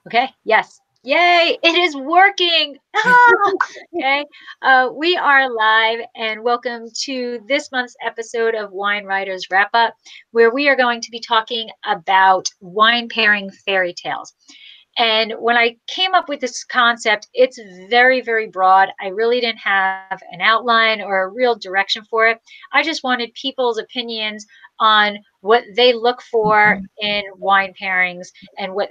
Okay, yes. Yay, it is working. Ah! Okay, we are live and welcome to this month's episode of Wine Writers Wrap Up, where we are going to be talking about wine pairing fairy tales. And when I came up with this concept, it's very, very broad. I really didn't have an outline or a real direction for it. I just wanted people's opinions on what they look for in wine pairings and what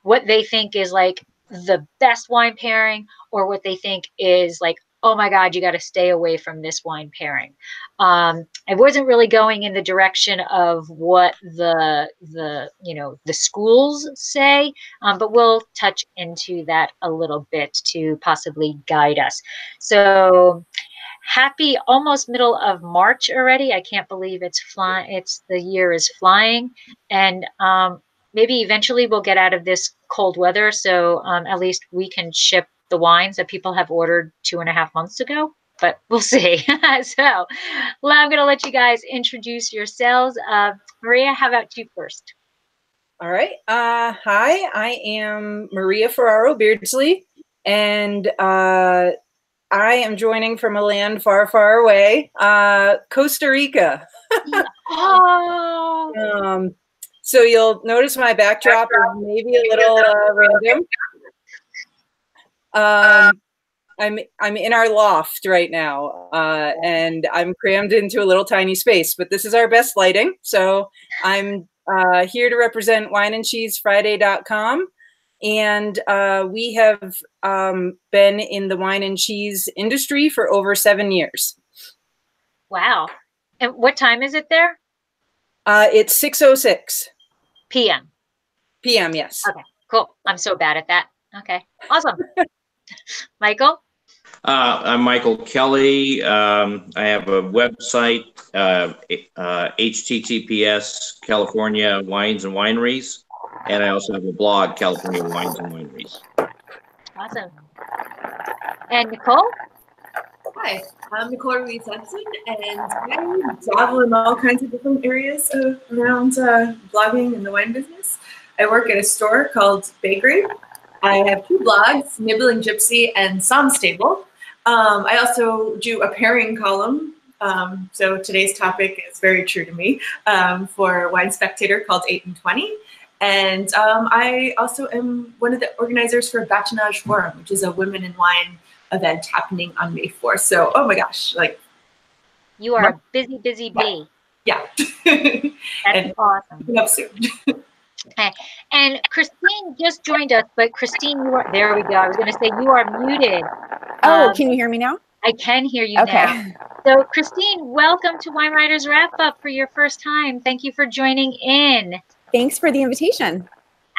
what they think is like the best wine pairing or what they think is like, oh my God, you got to stay away from this wine pairing. I wasn't really going in the direction of what the schools say, but we'll touch into that a little bit to possibly guide us. So happy almost middle of March already. I can't believe it's flying. The year is flying, and maybe eventually we'll get out of this cold weather, so at least we can ship the wines that people have ordered 2.5 months ago. But we'll see. So, well, I'm going to let you guys introduce yourselves. Maria, how about you first? All right. Hi, I am Maria Ferraro Beardsley, and I am joining from a land far, far away, Costa Rica. Oh. So you'll notice my backdrop is maybe a little random. I'm in our loft right now, and I'm crammed into a little tiny space, but this is our best lighting. So I'm here to represent wineandcheesefriday.com. And we have been in the wine and cheese industry for over 7 years. Wow. And what time is it there? It's 6:06 p.m. p.m. Yes. Okay, cool. I'm so bad at that. Okay, awesome. Michael? I'm Michael Kelly. I have a website, HTTPS California Wines and Wineries, and I also have a blog, California Wines and Wineries. Awesome. And Nicole? Hi, I'm Nicole Ruiz Hudson, and I dabble in all kinds of different areas around blogging in the wine business. I work at a store called Bakery. I have 2 blogs, Nibbling Gypsy and Som Stable. I also do a pairing column. So today's topic is very true to me for Wine Spectator called 8 and 20. And I also am one of the organizers for Batonage Forum, which is a women in wine event happening on May 4th. So, oh my gosh, like. You are a busy, busy bee. Yeah. That's awesome. Up soon. Okay. And Christine just joined us, but Christine, there we go. I was going to say you are muted. Oh, can you hear me now? I can hear you now. So Christine, welcome to Wine Writers Wrap Up for your first time. Thank you for joining in. Thanks for the invitation.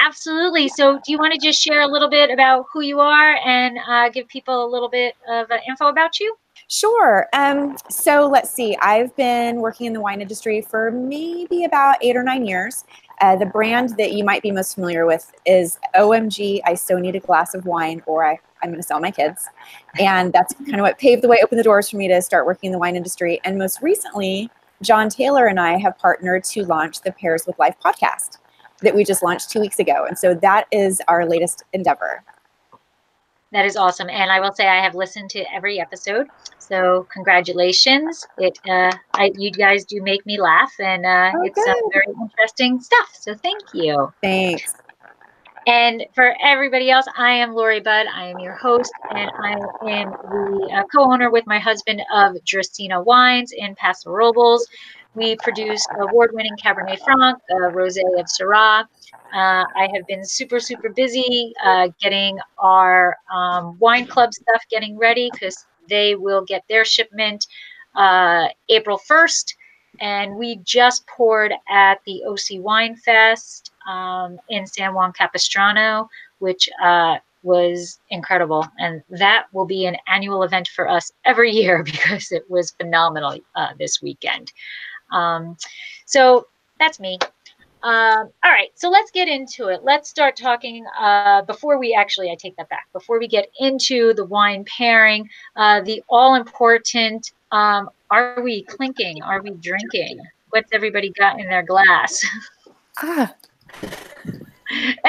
Absolutely. So do you want to just share a little bit about who you are and give people a little bit of info about you? Sure. So let's see. I've been working in the wine industry for maybe about 8 or 9 years. The brand that you might be most familiar with is OMG, I So Need a Glass of Wine, or I'm going to sell my kids. And that's kind of what paved the way, opened the doors for me to start working in the wine industry. And most recently, John Taylor and I have partnered to launch the Pairs with Life podcast that we just launched 2 weeks ago. And so that is our latest endeavor. That is awesome. And I will say I have listened to every episode. So congratulations. You guys do make me laugh, and it's some very interesting stuff. So thank you. Thanks. And for everybody else, I am Lori Budd. I am your host, and I am the co-owner with my husband of Dracaena Wines in Paso Robles. We produce award-winning Cabernet Franc, Rosé of Syrah. I have been super, super busy getting our wine club stuff getting ready because they will get their shipment April 1st. And we just poured at the OC Wine Fest in San Juan Capistrano, which was incredible. And that will be an annual event for us every year because it was phenomenal this weekend. So that's me. All right, so let's get into it. Let's start talking I take that back. Before we get into the wine pairing, the all-important, are we clinking? Are we drinking? What's everybody got in their glass?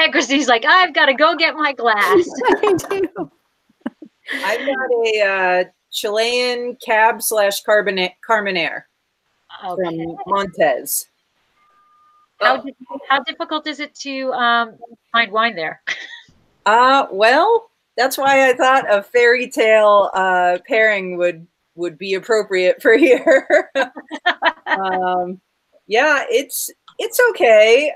And Christine's like, I've got to go get my glass. I do. I've got a Chilean cab / Carbonaire Okay. from Montez. How difficult is it to find wine there? Well, that's why I thought a fairy tale pairing would be appropriate for here. Yeah, it's okay.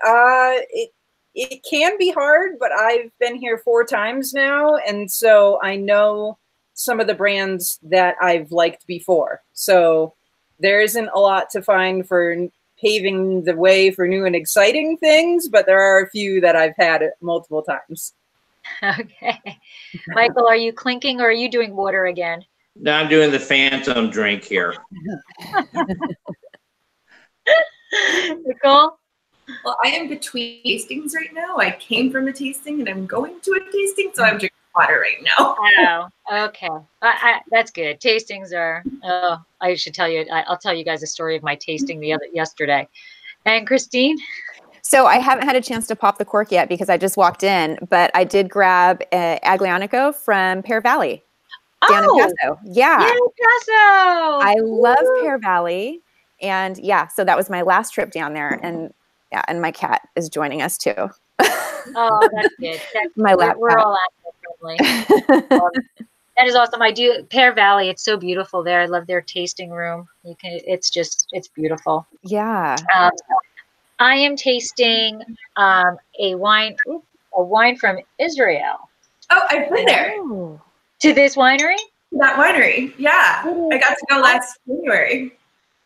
It can be hard, but I've been here 4 times now, and so I know some of the brands that I've liked before. So there isn't a lot to find for paving the way for new and exciting things, but there are a few that I've had multiple times. Okay. Michael, are you clinking or are you doing water again? Now I'm doing the phantom drink here. Nicole? Well, I am between tastings right now. I came from a tasting and I'm going to a tasting, so I'm drinking water right now. Oh, okay. That's good. Tastings are, I should tell you, I'll tell you guys a story of my tasting yesterday. And Christine? So I haven't had a chance to pop the cork yet because I just walked in, but I did grab Aglianico from Pear Valley down in Paso. Yeah. Yay, Paso! I love Pear Valley. And yeah, so that was my last trip down there. And yeah, and my cat is joining us too. Oh, that's good. My lap we're cat. all animal friendly. That is awesome. I do Pear Valley. It's so beautiful there. I love their tasting room. It's beautiful. Yeah. I am tasting a wine from Israel. Oh, I've been there. Oh. To this winery? That winery. Yeah. I got to go last January.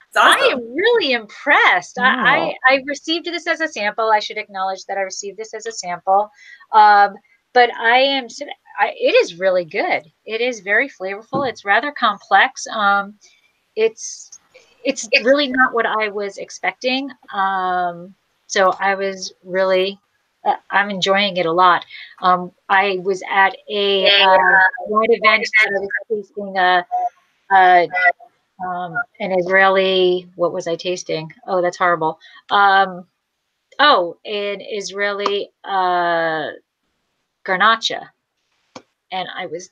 It's awesome. I am really impressed. Wow. I received this as a sample. I should acknowledge that I received this as a sample. But it is really good. It is very flavorful. It's rather complex. It's really not what I was expecting. So I was really, I'm enjoying it a lot. I was at a wine event that I was tasting an Israeli, what was I tasting? Oh, that's horrible. An Israeli Garnacha. And I was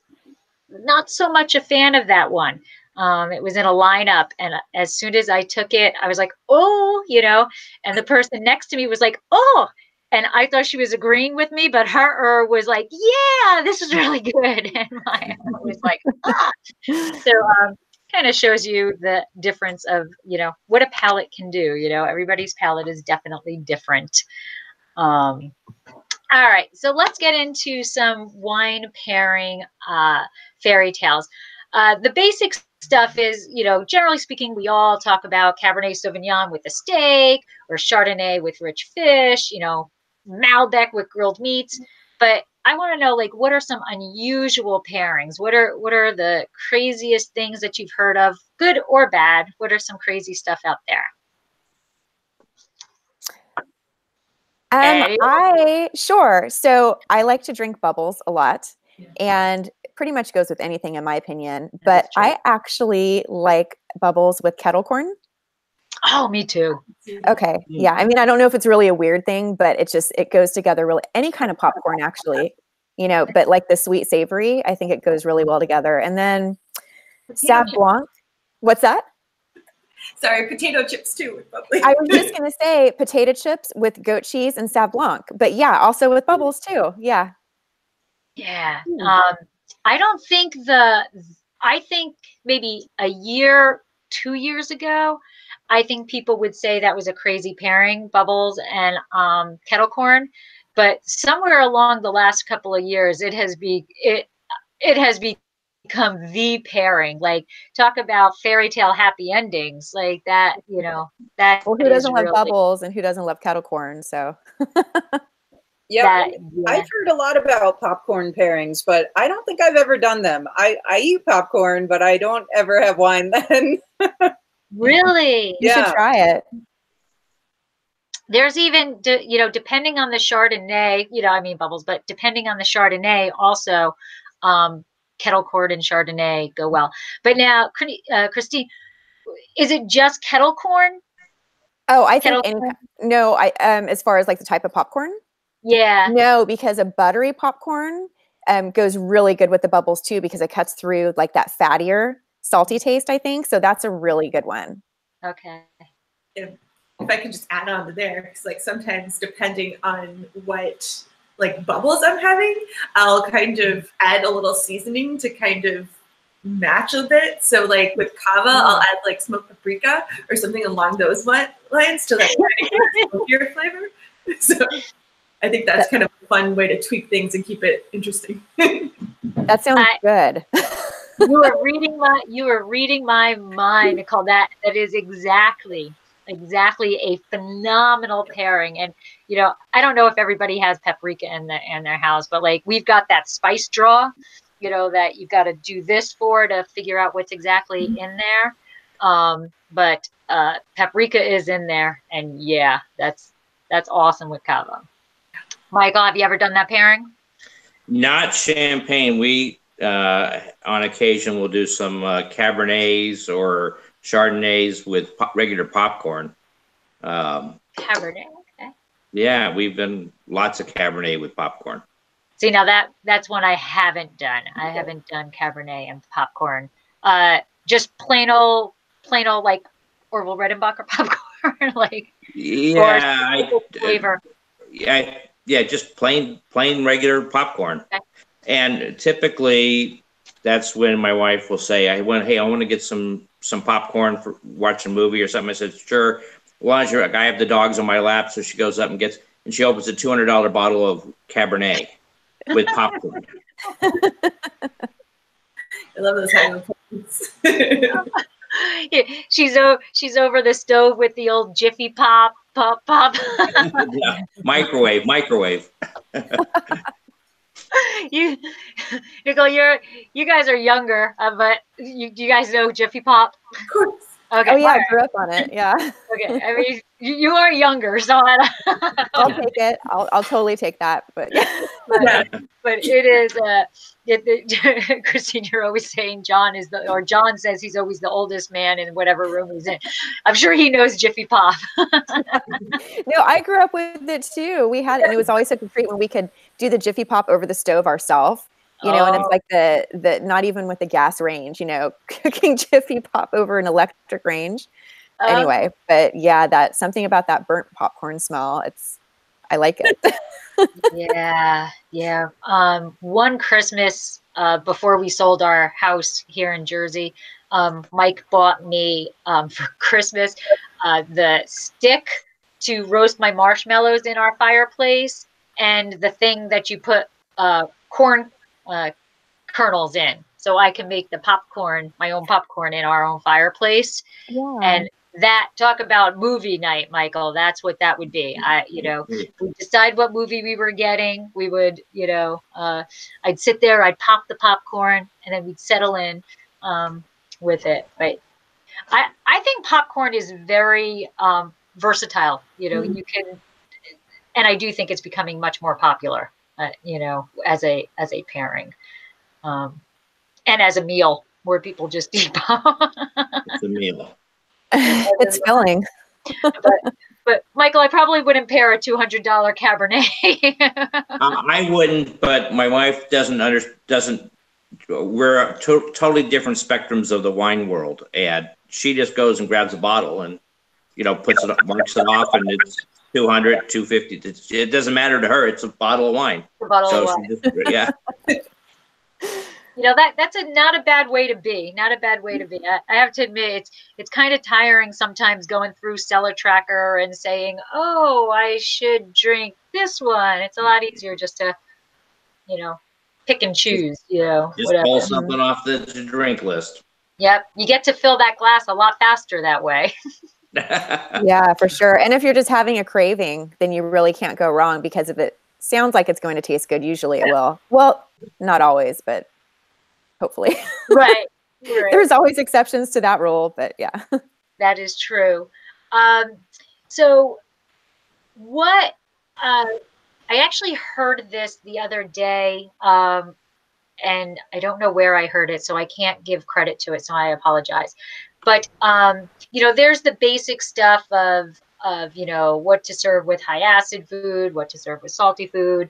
not so much a fan of that one. It was in a lineup, and as soon as I took it, I was like, oh, and the person next to me was like, oh, and I thought she was agreeing with me, but her was like, yeah, this is really good. And I was like, ah. So kind of shows you the difference of, what a palate can do. Everybody's palate is definitely different. All right, so let's get into some wine pairing fairy tales. The basic stuff is, generally speaking, we all talk about Cabernet Sauvignon with a steak or Chardonnay with rich fish, Malbec with grilled meats. But I want to know, what are some unusual pairings? What are the craziest things that you've heard of, good or bad? What are some crazy stuff out there? Sure. So I like to drink bubbles a lot, and pretty much goes with anything in my opinion. But I actually like bubbles with kettle corn. Oh, me too. Okay. Yeah. I mean, I don't know if it's really a weird thing, but it goes together really. Any kind of popcorn, actually, but like the sweet savory, I think it goes really well together. And then Sauv Blanc. What's that? Sorry, potato chips too with bubbly. I was just going to say potato chips with goat cheese and Sauv Blanc, but yeah, also with bubbles too. Yeah. Yeah. I think maybe a year, 2 years ago, I think people would say that was a crazy pairing, bubbles and kettle corn. But somewhere along the last couple of years, it has become the pairing. Talk about fairy tale happy endings, like that. That. Well, who doesn't love bubbles and who doesn't love kettle corn? So. Yeah, I've heard a lot about popcorn pairings, but I don't think I've ever done them. I eat popcorn, but I don't ever have wine then. Really? You should try it. There's even, depending on the Chardonnay, I mean bubbles, but depending on the Chardonnay also, kettle corn and Chardonnay go well. But now, Christine, is it just kettle corn? Oh, I think, as far as like the type of popcorn? Yeah. No, because a buttery popcorn goes really good with the bubbles too, because it cuts through like that fattier, salty taste, I think. So that's a really good one. Okay. If I could just add on to there, because like sometimes depending on what like bubbles I'm having, I'll kind of add a little seasoning to kind of match a bit. So like with kava, I'll add like smoked paprika or something along those lines to like smokier flavor. So I think that's kind of a fun way to tweak things and keep it interesting. That sounds good. You are reading my mind, Nicole. That is exactly a phenomenal pairing. And I don't know if everybody has paprika in their house, but like we've got that spice draw, that you've got to do this for to figure out what's exactly in there. But paprika is in there, and yeah, that's awesome with kava. Michael, have you ever done that pairing? Not champagne. We on occasion will do some Cabernets or Chardonnays with regular popcorn. Cabernet. Okay. Yeah, we've done lots of Cabernet with popcorn. See, now that's one I haven't done. I haven't done Cabernet and popcorn. Just plain old like Orville Redenbacher popcorn, like flavor. Yeah, just plain regular popcorn. Okay. And typically, that's when my wife will say, "Hey, I want to get some popcorn for watching a movie or something." I said, "Sure." Well, as I have the dogs on my lap, so she goes up and she opens a $200 bottle of Cabernet with popcorn. I love those high points. Yeah, she's over the stove with the old Jiffy Pop. Yeah, microwave. Nicole, you guys are younger, but you guys know Jiffy Pop? Of course. Okay. Oh yeah, I grew up on it. Yeah. Okay. I mean, you are younger, so I'll take it. I'll totally take that. But yeah. But it is. Christine, you're always saying John says he's always the oldest man in whatever room he's in. I'm sure he knows Jiffy Pop. No, I grew up with it too. We had, and it was always such a treat when we could do the Jiffy Pop over the stove ourselves. And it's like the not even with the gas range, cooking Jiffy Pop over an electric range. Anyway, but yeah, that's something about that burnt popcorn smell. I like it. Yeah. One Christmas before we sold our house here in Jersey, Mike bought me for Christmas the stick to roast my marshmallows in our fireplace, and the thing that you put corn kernels in, so I can make my own popcorn in our own fireplace. Yeah. And that, talk about movie night, Michael. That's what that would be. We'd decide what movie we were getting. We would, I'd sit there, I'd pop the popcorn, and then we'd settle in with it. But I think popcorn is very versatile. You can, and I do think it's becoming much more popular. As a pairing, and as a meal where people just eat. It's a meal. It's filling. But Michael, I probably wouldn't pair a $200 Cabernet. I wouldn't, but my wife doesn't. We're totally different spectrums of the wine world, and she just goes and grabs a bottle and puts it, marks it off, and it's $200, $250. It doesn't matter to her. It's a bottle of wine. Yeah. That's not a bad way to be. Not a bad way to be. I have to admit, it's kind of tiring sometimes going through Cellar Tracker and saying, "Oh, I should drink this one." It's a lot easier just to, pick and choose. Just whatever. Pull something off the drink list. Yep, you get to fill that glass a lot faster that way. Yeah, for sure. And if you're just having a craving, then you really can't go wrong, because if it sounds like it's going to taste good, usually it will. Well, not always, but hopefully. Right. There's always exceptions to that rule, but yeah. That is true. So what, I actually heard this the other day, and I don't know where I heard it, so I can't give credit to it, so I apologize. But, there's the basic stuff of you know, what to serve with high acid food, what to serve with salty food.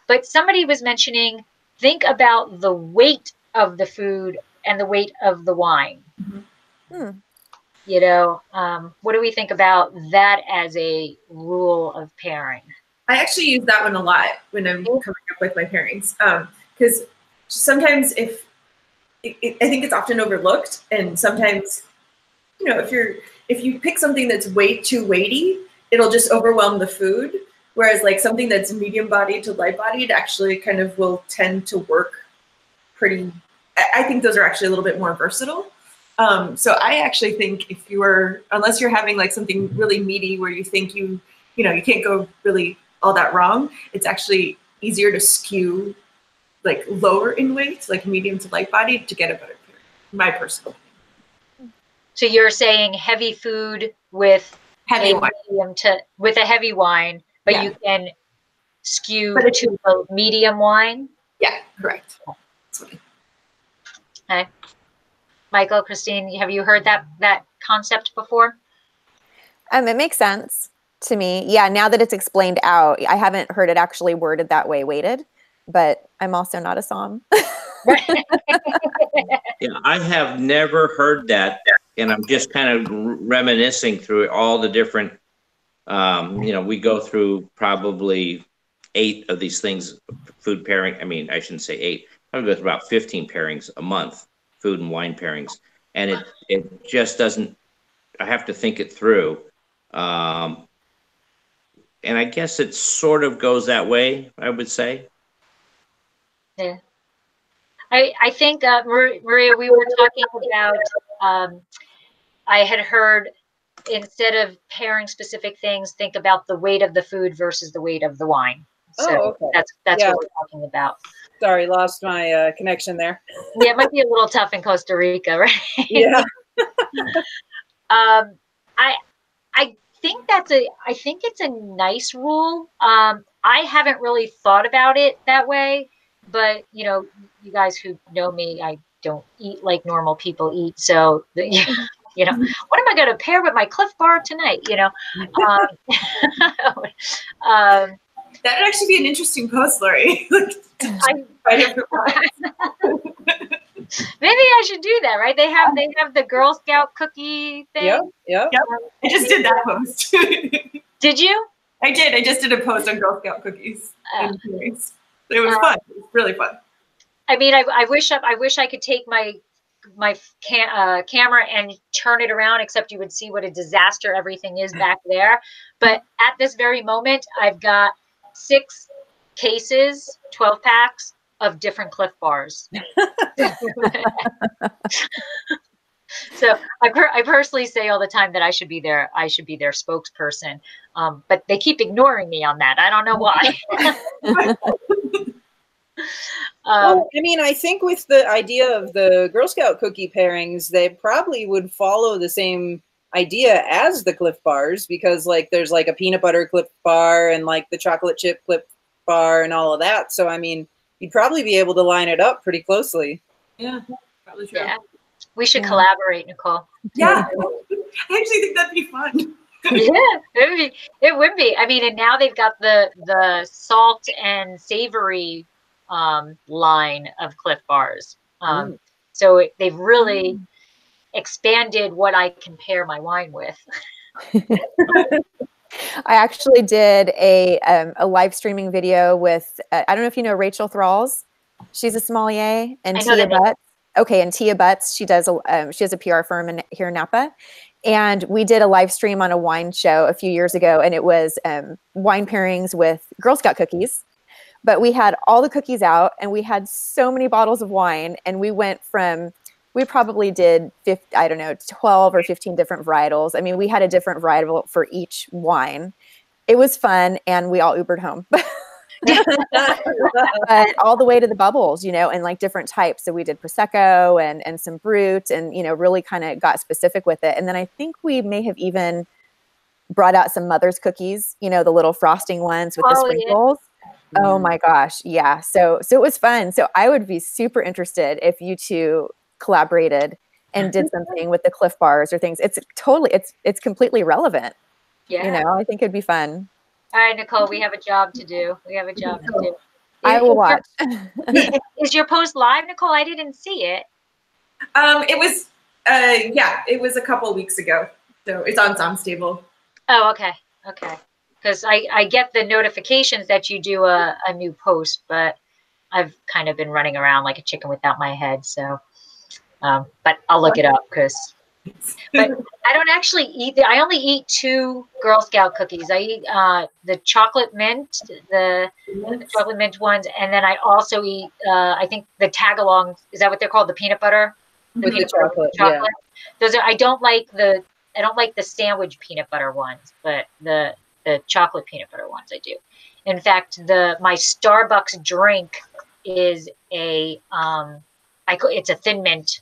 But somebody was mentioning, think about the weight of the food and the weight of the wine. You know, what do we think about that as a rule of pairing? I actually use that one a lot when I'm coming up with my pairings, because sometimes I think it's often overlooked, and sometimes, you know, if you pick something that's way too weighty, it'll just overwhelm the food. Whereas like something that's medium bodied to light bodied actually kind of will tend to work pretty. I think those are actually a little bit more versatile. So I actually think unless you're having like something really meaty where you think you can't go really all that wrong, it's actually easier to skew like lower in weight, like medium to light bodied, to get a better pairing, my personal opinion. So you're saying heavy food with heavy wine. With a heavy wine, but you can skew to a medium wine? Yeah, correct. Okay. Michael, Christine, have you heard that concept before? It makes sense to me. Yeah, now that it's explained out, I haven't heard it actually worded that way, weighted, but I'm also not a somm. Yeah, I have never heard that, and I'm just kind of reminiscing through all the different, you know, we go through probably 8 of these things, food pairing. I mean, I shouldn't say 8. I go through about 15 pairings a month, food and wine pairings, and it just doesn't. I have to think it through, and I guess it sort of goes that way, I would say. Yeah. I think, Maria, we were talking about, I had heard, instead of pairing specific things, think about the weight of the food versus the weight of the wine. So okay. That's what we're talking about. Sorry, lost my connection there. Yeah, it might be a little tough in Costa Rica, right? Yeah. I think it's a nice rule. I haven't really thought about it that way, but you know, you guys who know me, I don't eat like normal people eat. So, you know, what am I going to pair with my Clif Bar tonight? You know, that would actually be an interesting post, Lori. Maybe I should do that, right? They have the Girl Scout cookie thing. Yep. I just did that post. Did you? I did. I just did a post on Girl Scout cookies. It was fun. It was really fun. I mean, I wish I could take my camera and turn it around, except you would see what a disaster everything is back there. But at this very moment, I've got 6 cases, 12 packs of different Clif Bars. So I personally say all the time that I should be their spokesperson, but they keep ignoring me on that. I don't know why. Well, I mean, I think with the idea of the Girl Scout cookie pairings, they probably would follow the same idea as the Clif Bars, because like there's like a peanut butter Clif Bar and like the chocolate chip Clif Bar and all of that. So I mean, you'd probably be able to line it up pretty closely. Yeah, probably true. Yeah. We should collaborate, Nicole. Yeah, I actually think that'd be fun. Yeah, it would be. I mean, and now they've got the salt and savory line of Clif Bars. So they've really expanded what I can pair my wine with. I actually did a live streaming video with, I don't know if you know Rachel Thralls. She's a sommelier, and Tia Butts. Okay, and Tia Butts, she has a PR firm here in Napa. And we did a live stream on a wine show a few years ago, and it was wine pairings with Girl Scout cookies. But we had all the cookies out, and we had so many bottles of wine, and we probably did 12 or 15 different varietals. I mean, we had a different varietal for each wine. It was fun, and we all Ubered home. But all the way to the bubbles, you know, and like different types. So we did Prosecco and some Brut, and, you know, really kind of got specific with it. And then I think we may have even brought out some Mother's cookies, you know, the little frosting ones with the sprinkles. Yeah. Oh my gosh. Yeah. So it was fun. So I would be super interested if you two collaborated and did something with the Clif Bars or things. It's completely relevant. Yeah. You know, I think it'd be fun. All right, Nicole, we have a job to do. We have a job to do. I will watch. Is your post live, Nicole? I didn't see it. It was, it was a couple weeks ago. So it's on SomStable. Oh, okay. Okay. Because I get the notifications that you do a new post, but I've kind of been running around like a chicken without my head. So, but I'll look it up but I don't actually eat. I only eat 2 Girl Scout cookies. I eat the chocolate mint, the chocolate mint ones, and then I also eat. I think the tag-along, is that what they're called? The peanut butter. With the chocolate. Yeah. Those are. I don't like the sandwich peanut butter ones, but the chocolate peanut butter ones I do. In fact, my Starbucks drink is it's a thin mint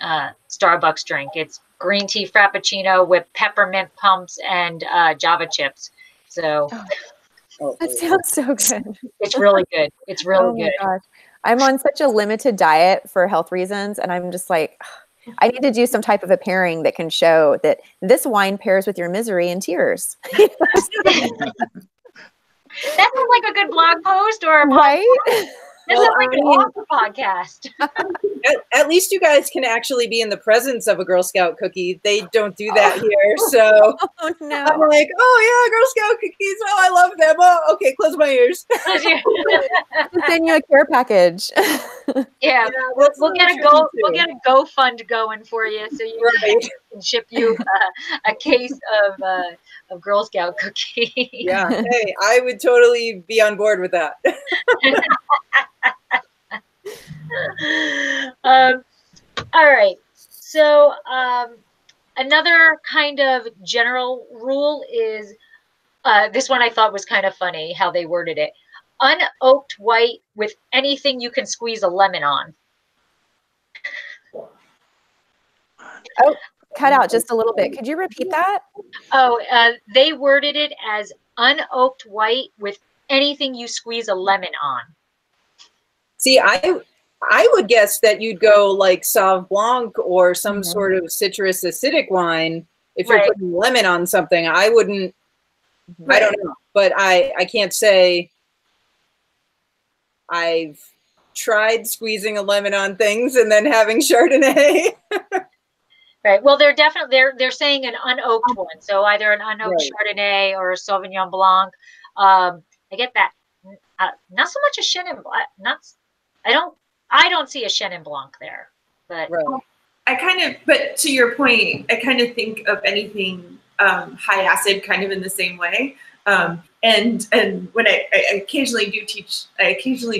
Starbucks drink. It's green tea frappuccino with peppermint pumps and Java chips. So that sounds so good. It's really good. It's really good. Gosh. I'm on such a limited diet for health reasons, and I'm just like, I need to do some type of a pairing that can show that this wine pairs with your misery and tears. That sounds like a good blog post or a right? This is like an awesome podcast. At least you guys can actually be in the presence of a Girl Scout cookie. They don't do that here. So no. I'm like, oh yeah, Girl Scout cookies. Oh, I love them. Oh, okay, close my ears. Send you a care package. Yeah, we'll get a GoFund going for you, so you can ship you a case of Girl Scout cookies. Yeah, hey, I would totally be on board with that. All right. So another kind of general rule is this one I thought was kind of funny how they worded it. Unoaked white with anything you can squeeze a lemon on. Oh, cut out just a little bit. Could you repeat that? Oh, they worded it as unoaked white with anything you squeeze a lemon on. See, I would guess that you'd go like Sauv Blanc or some sort of citrus acidic wine if you're putting lemon on something. I wouldn't. I don't know, but I can't say I've tried squeezing a lemon on things and then having Chardonnay. Right. Well, they're saying an unoaked one, so either an unoaked Chardonnay or a Sauvignon Blanc. I get that. Not so much a Chenin Blanc. I don't see a Chenin Blanc there, but but to your point, I kind of think of anything high acid kind of in the same way. And when I occasionally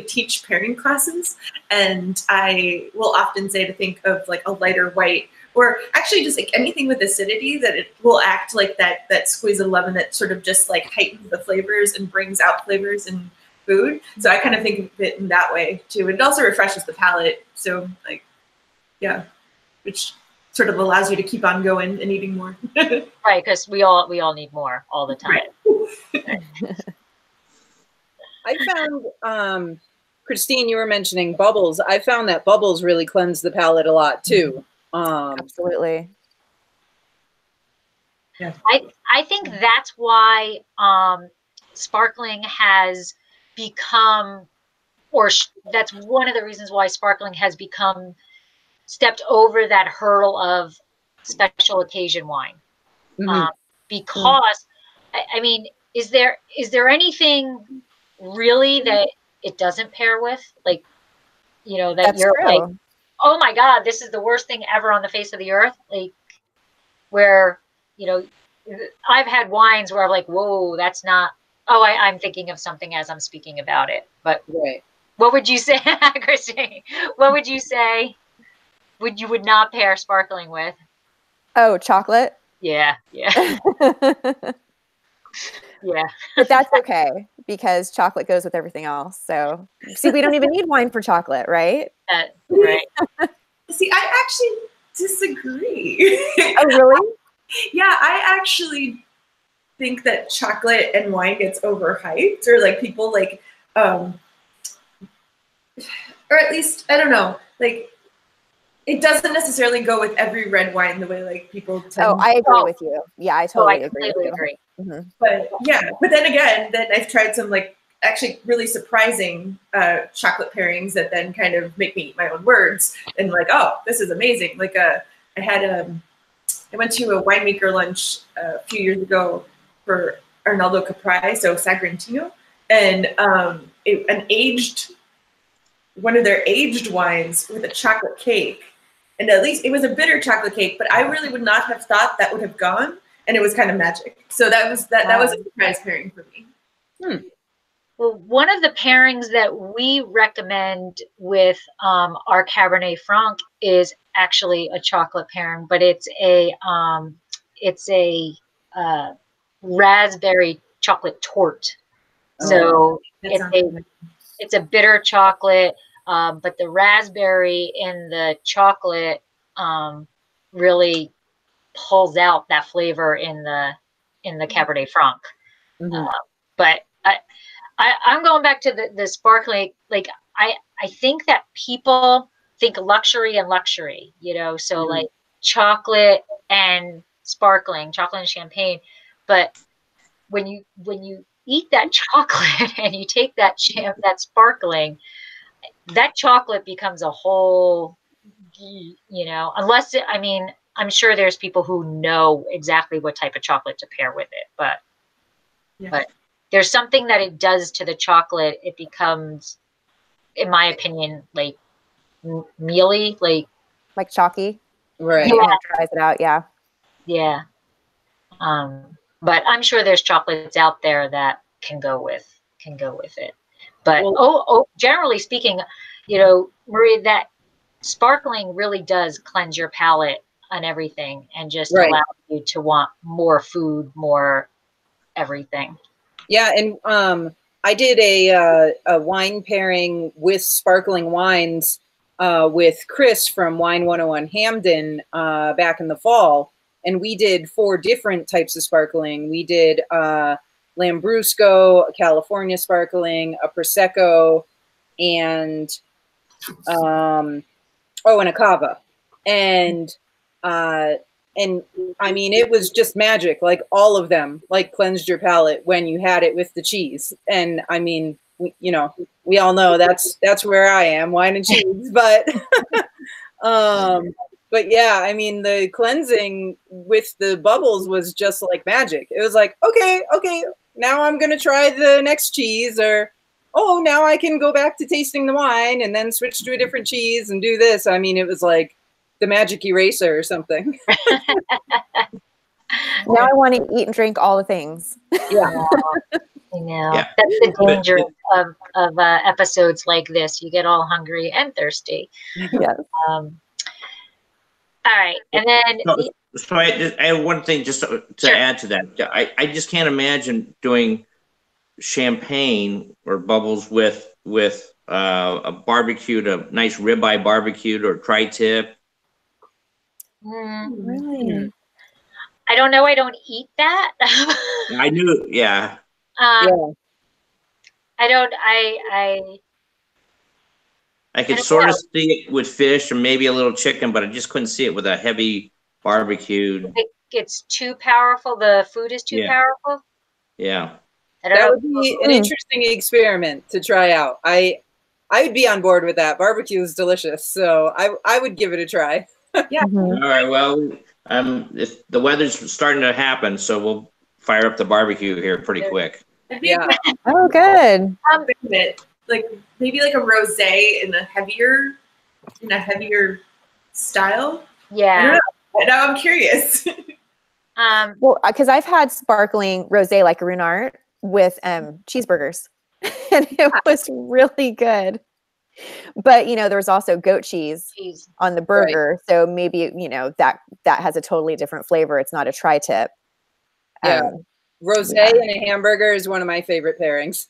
teach pairing classes, and I will often say to think of like a lighter white, or actually just like anything with acidity that it will act like that squeeze of lemon that sort of just like heightens the flavors and brings out flavors in food. So I kind of think of it in that way too. And it also refreshes the palate. So like, yeah, which sort of allows you to keep on going and eating more. Right, because we all need more all the time. Right. I found, Christine, you were mentioning bubbles. I found that bubbles really cleanse the palate a lot too. Absolutely. Yeah. I think that's why sparkling has become, that's one of the reasons why sparkling has become stepped over that hurdle of special occasion wine. Because I mean, is there anything really that it doesn't pair with? Like, you know, that That's you're true. like, oh my God, this is the worst thing ever on the face of the earth. Like, where, you know, I've had wines where I'm like, whoa, that's not, I'm thinking of something as I'm speaking about it. But what would you say, Christine? What would you say you would not pair sparkling with? Oh, chocolate? Yeah. Yeah. But that's okay because chocolate goes with everything else. So see, we don't even need wine for chocolate, right? Right. See, I actually disagree. Oh, really? Yeah, I actually think that chocolate and wine gets overhyped, or like people like, or at least, I don't know, like it doesn't necessarily go with every red wine the way like people tend. Oh, I agree with you. Yeah, I totally agree with you. Agree. Mm-hmm. But yeah, but then again, then I've tried some like actually really surprising chocolate pairings that then kind of make me eat my own words and like, oh, this is amazing. Like I went to a winemaker lunch a few years ago for Arnaldo Capri, so Sagrantino, and one of their aged wines with a chocolate cake. And at least it was a bitter chocolate cake, but I really would not have thought that would have gone. And it was kind of magic. So that was a surprise pairing for me. Well, one of the pairings that we recommend with our Cabernet Franc is actually a chocolate pairing, but it's a raspberry chocolate torte. So it's a bitter chocolate, but the raspberry in the chocolate really pulls out that flavor in the Cabernet Franc. Mm-hmm. But I'm going back to the sparkling. Like I think that people think luxury and luxury, you know, so like chocolate and sparkling, chocolate and champagne. But when you eat that chocolate and you take that sparkling, that chocolate becomes a whole, you know, unless I'm sure there's people who know exactly what type of chocolate to pair with it, but there's something that it does to the chocolate. It becomes, in my opinion, like mealy, like chalky. Right. Yeah. Tries it out. Yeah. Yeah. But I'm sure there's chocolates out there that can go with it. But generally speaking, you know, Maria, that sparkling really does cleanse your palate on everything and just allow you to want more food, more everything. Yeah, and I did a wine pairing with sparkling wines with Chris from Wine 101 Hamden back in the fall, and we did 4 different types of sparkling. We did Lambrusco, a California sparkling, a Prosecco, and and a Cava, and I mean, it was just magic. Like all of them, like cleansed your palate when you had it with the cheese. And I mean, we all know that's where I am, wine and cheese. But, but yeah, I mean, the cleansing with the bubbles was just like magic. It was like, okay, now I'm gonna try the next cheese, or now I can go back to tasting the wine and then switch to a different cheese and do this. I mean, it was like the magic eraser or something. Now I want to eat and drink all the things. Yeah. I know. Yeah. That's the danger of episodes like this. You get all hungry and thirsty. Yes. All right. And then so I have one thing just to add to that. I just can't imagine doing champagne or bubbles with a barbecued, a nice ribeye barbecued or tri-tip. Really? I don't know. I don't eat that. I knew. Yeah. I don't. I could sort of see it with fish or maybe a little chicken, but I just couldn't see it with a heavy barbecued. It's too powerful. The food is too powerful. Yeah. That would be an interesting experiment to try out. I would be on board with that. Barbecue is delicious, so I would give it a try. Yeah. All right. Well, if the weather's starting to happen, so we'll fire up the barbecue here pretty quick. Yeah. Oh, good. Like maybe like a rosé in a heavier style. Yeah. Now I'm curious. Well, because I've had sparkling rosé like Ruinart with cheeseburgers, and it was really good. But there was also goat cheese on the burger, so maybe that has a totally different flavor. It's not a tri-tip. Yeah, rosé and a hamburger is one of my favorite pairings.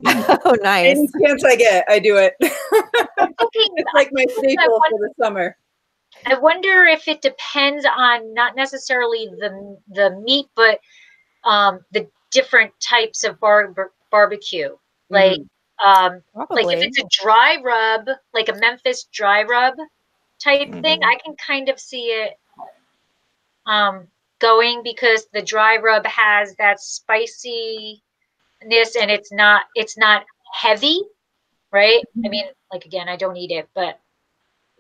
Oh, nice! Any chance I get, I do it. It's like my staple for the summer. I wonder if it depends on not necessarily the meat, but the different types of barbecue, like. Like if it's a dry rub, like a Memphis dry rub, type thing, I can kind of see it going, because the dry rub has that spiciness and it's not heavy, right? I mean, like, again, I don't eat it, but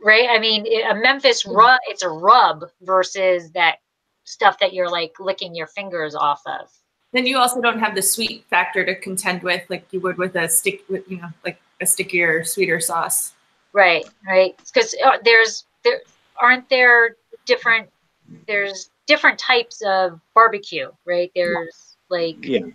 right, I mean, a Memphis rub, it's a rub versus that stuff that you're like licking your fingers off of. Then you also don't have the sweet factor to contend with, like you would with a stick, with, you know, like a stickier, sweeter sauce. Right, because there's different types of barbecue, right? There's like Yeah.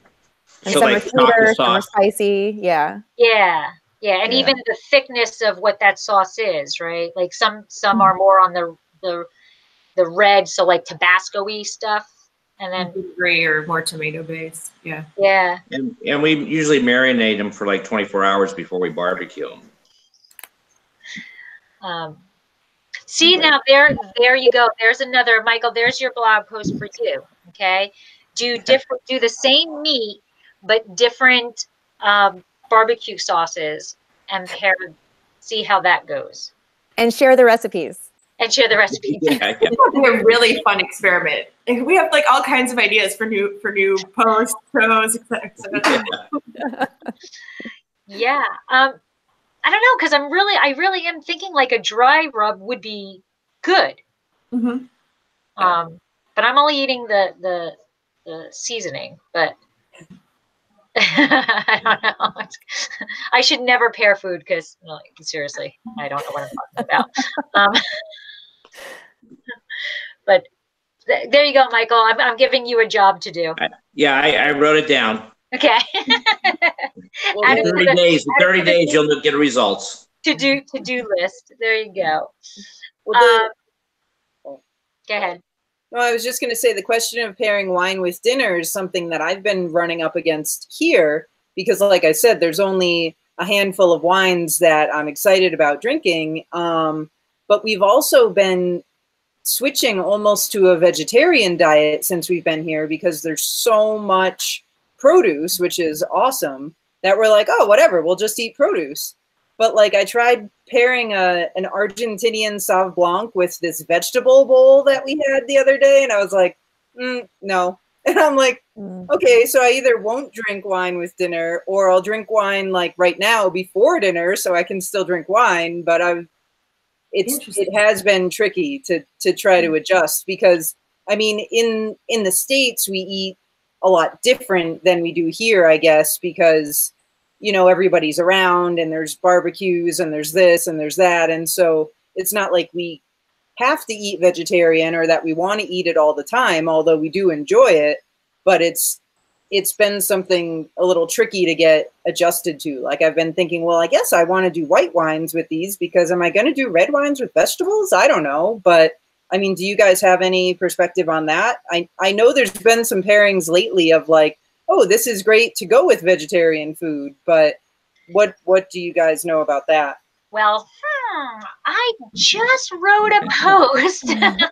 And So some like are sweeter, taco some are sauce. spicy. Yeah. yeah, and Yeah. even the thickness of what that sauce is, right? Like some are more on the red, so like Tabasco-y stuff, and then Gray or more tomato based. Yeah. yeah. And we usually marinate them for like 24 hours before we barbecue them. See, now there you go. There's another, Michael. There's your blog post for you. Okay, do the same meat, but different barbecue sauces, and see how that goes, And share the recipes. and share the recipes. Yeah. It's a really fun experiment. We have like all kinds of ideas for new posts, shows, etc. Yeah. I don't know, because I really am thinking like a dry rub would be good. Mm-hmm. But I'm only eating the seasoning, but I don't know. I should never pair food, because seriously, I don't know what I'm talking about. But there you go, Michael. I'm giving you a job to do. Yeah, I wrote it down. Okay. Well, Add it In to 30 days, add it 30 to the days, you'll get results. to-do list. There you go. well, Go ahead. no, I was just going to say the question of pairing wine with dinner is something that I've been running up against here, because, like I said, there's only a handful of wines that I'm excited about drinking. But we've also been switching almost to a vegetarian diet since we've been here, because there's so much produce, which is awesome, that we're like, oh, whatever, we'll just eat produce. But like, I tried pairing an Argentinian Sauv Blanc with this vegetable bowl that we had the other day, and I was like, no. And I'm like, okay, so I either won't drink wine with dinner, or I'll drink wine like right now before dinner, so I can still drink wine. But it has been tricky to try to adjust, because I mean, in the States we eat a lot different than we do here, I guess, because everybody's around and there's barbecues and there's this and there's that, and so it's not like we have to eat vegetarian or that we want to eat it all the time, although we do enjoy it. But it's been something a little tricky to get adjusted to. Like, I've been thinking, well, I guess I want to do white wines with these, because am I going to do red wines with vegetables? I don't know. But I mean, do you guys have any perspective on that? I know there's been some pairings lately of like, oh, this is great to go with vegetarian food, but what do you guys know about that? Well, I just wrote a post that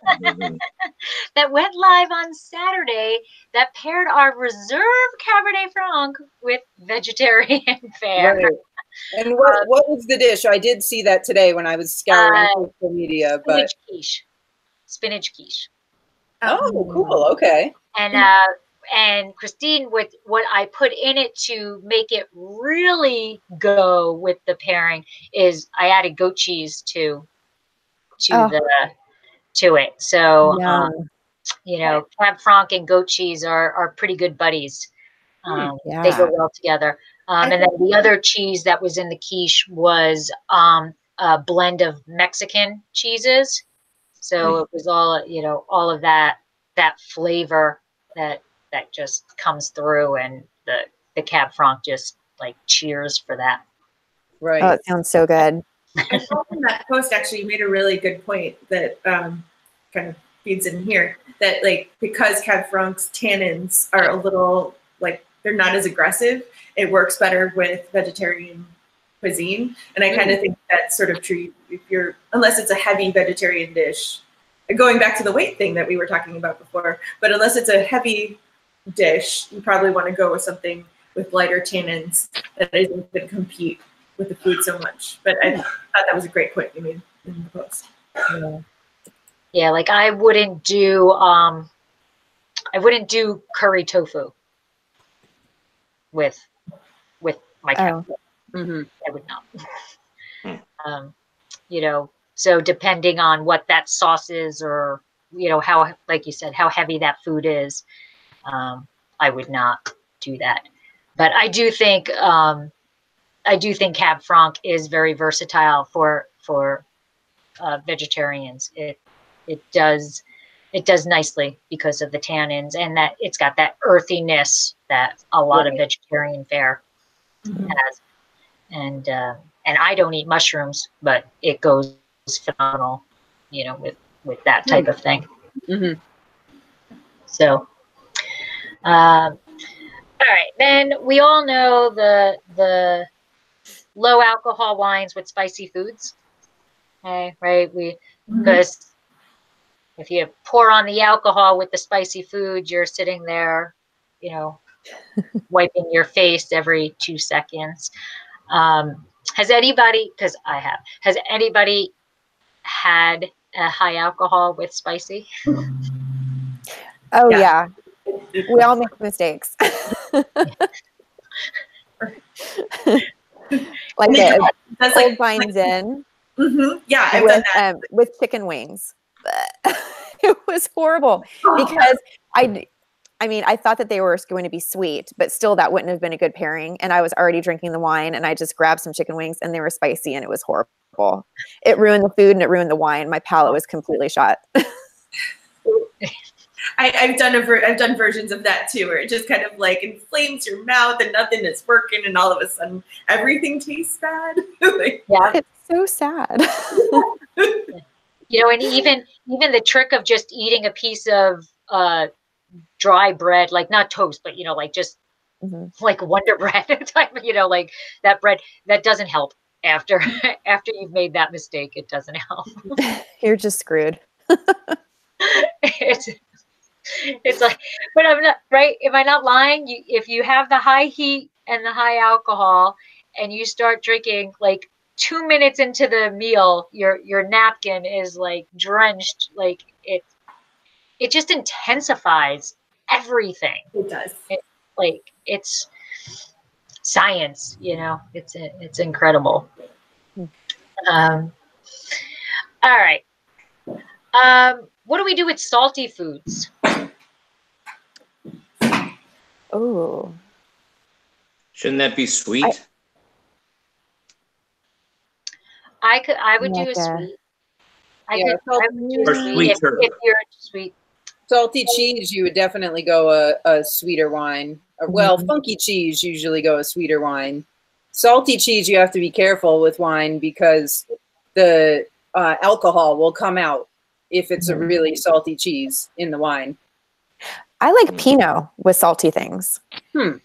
went live on Saturday that paired our reserve Cabernet Franc with vegetarian fare. Right. And what was the dish? I did see that today when I was scouring social media. But spinach quiche. Oh, cool. Okay. And Christine, with what I put in it to make it really go with the pairing is I added goat cheese to it. So Cab Franc and goat cheese are pretty good buddies. They go well together. And then the other cheese that was in the quiche was a blend of Mexican cheeses. So it was all of that flavor that just comes through, and the Cab Franc just like cheers for that. Right. Oh, it sounds so good. I thought in that post actually you made a really good point that kind of feeds in here, that like because Cab Franc's tannins are a little like they're not as aggressive, it works better with vegetarian cuisine. And I kind of think that's sort of true unless it's a heavy vegetarian dish. Going back to the weight thing that we were talking about before, but unless it's a heavy dish, you probably want to go with something with lighter tannins that isn't going to compete with the food so much. But I thought that was a great point you made in the post. Yeah, like I wouldn't do curry tofu with my cat. Oh. I would not. You know, so depending on what that sauce is, or you know how, like you said, how heavy that food is, I would not do that. But I do think Cab Franc is very versatile for vegetarians. It does nicely because of the tannins, and that it's got that earthiness that a lot of vegetarian fare has. And I don't eat mushrooms, but it goes phenomenal, you know, with that type of thing. So, all right, then we all know the low alcohol wines with spicy foods. Okay, right? Because if you pour on the alcohol with the spicy food, you're sitting there, you know, wiping your face every 2 seconds. Has anybody, because I have, has anybody had a high alcohol with spicy? Oh yeah. We all make mistakes. Like the Old Vines Inn. Yeah, I've done that. With chicken wings. It was horrible because I mean, I thought that they were going to be sweet, but still that wouldn't have been a good pairing. And I was already drinking the wine, and I just grabbed some chicken wings, and they were spicy, and it was horrible. It ruined the food and it ruined the wine. My palate was completely shot. I've done versions of that too, where it just kind of like inflames your mouth and nothing is working, and all of a sudden everything tastes bad. Yeah, it's so sad. You know, and even the trick of just eating a piece of dry bread, like not toast, but you know, like just like Wonder Bread type, you know, like that bread, that doesn't help after you've made that mistake. It doesn't help. You're just screwed. It's like, but I'm not right. Am I not lying? If you have the high heat and the high alcohol, and you start drinking, like 2 minutes into the meal, your napkin is like drenched. Like it just intensifies everything. It does. It's science, you know. It's incredible. All right. What do we do with salty foods? Oh. Shouldn't that be sweet? I would do a sweet. I would do a sweet if you're sweet. Salty cheese, you would definitely go a sweeter wine. Well, funky cheese usually go a sweeter wine. Salty cheese, you have to be careful with wine because the alcohol will come out if it's a really salty cheese in the wine. I like Pinot with salty things. I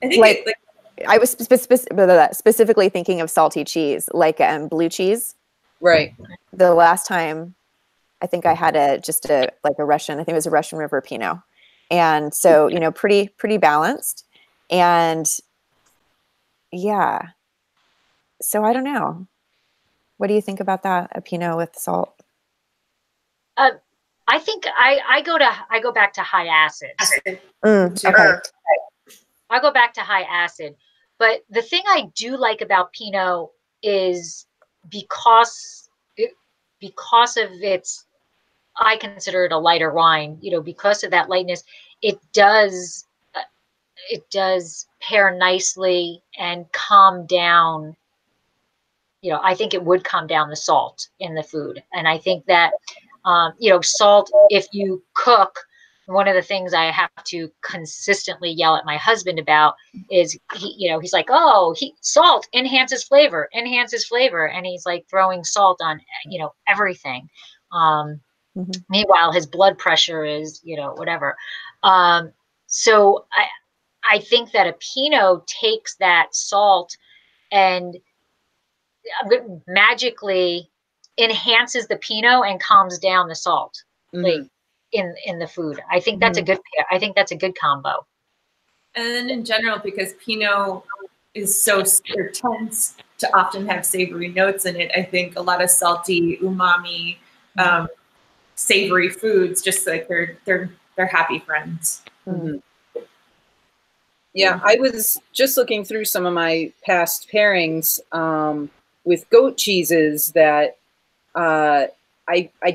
think I was specifically thinking of salty cheese, like blue cheese. Right. The last time, I think I had a Russian. I think it was a Russian River Pinot, and so you know, pretty balanced, and yeah. So I don't know. What do you think about that? A Pinot with salt? I think I go back to high acid. Okay. I go back to high acid, but the thing I do like about Pinot is because of its, I consider it a lighter wine. You know, because of that lightness, it does pair nicely and calm down. You know, I think it would calm down the salt in the food, and I think that you know, salt, if you cook, one of the things I have to consistently yell at my husband about is he's like, oh, salt enhances flavor. And he's like throwing salt on, you know, everything. Meanwhile, his blood pressure is, you know, whatever. So I think that a Pinot takes that salt and magically enhances the Pinot and calms down the salt, like in the food. I think that's a good pair. I think that's a good combo. And in general, because Pinot is so to often have savory notes in it. I think a lot of salty, umami, savory foods, just like they're happy friends. Mm-hmm. Yeah, I was just looking through some of my past pairings with goat cheeses that I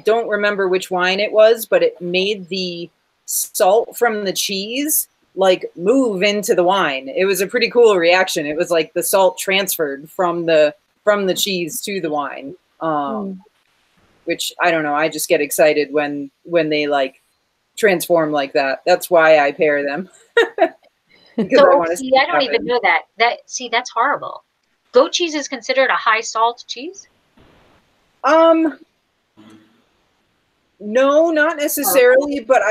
don't remember which wine it was, but it made the salt from the cheese like move into the wine. It was a pretty cool reaction. It was like the salt transferred from the cheese to the wine. Which I don't know. I just get excited when they like transform like that. That's why I pair them. So I don't even know that. That's horrible. Goat cheese is considered a high salt cheese? No, not necessarily, but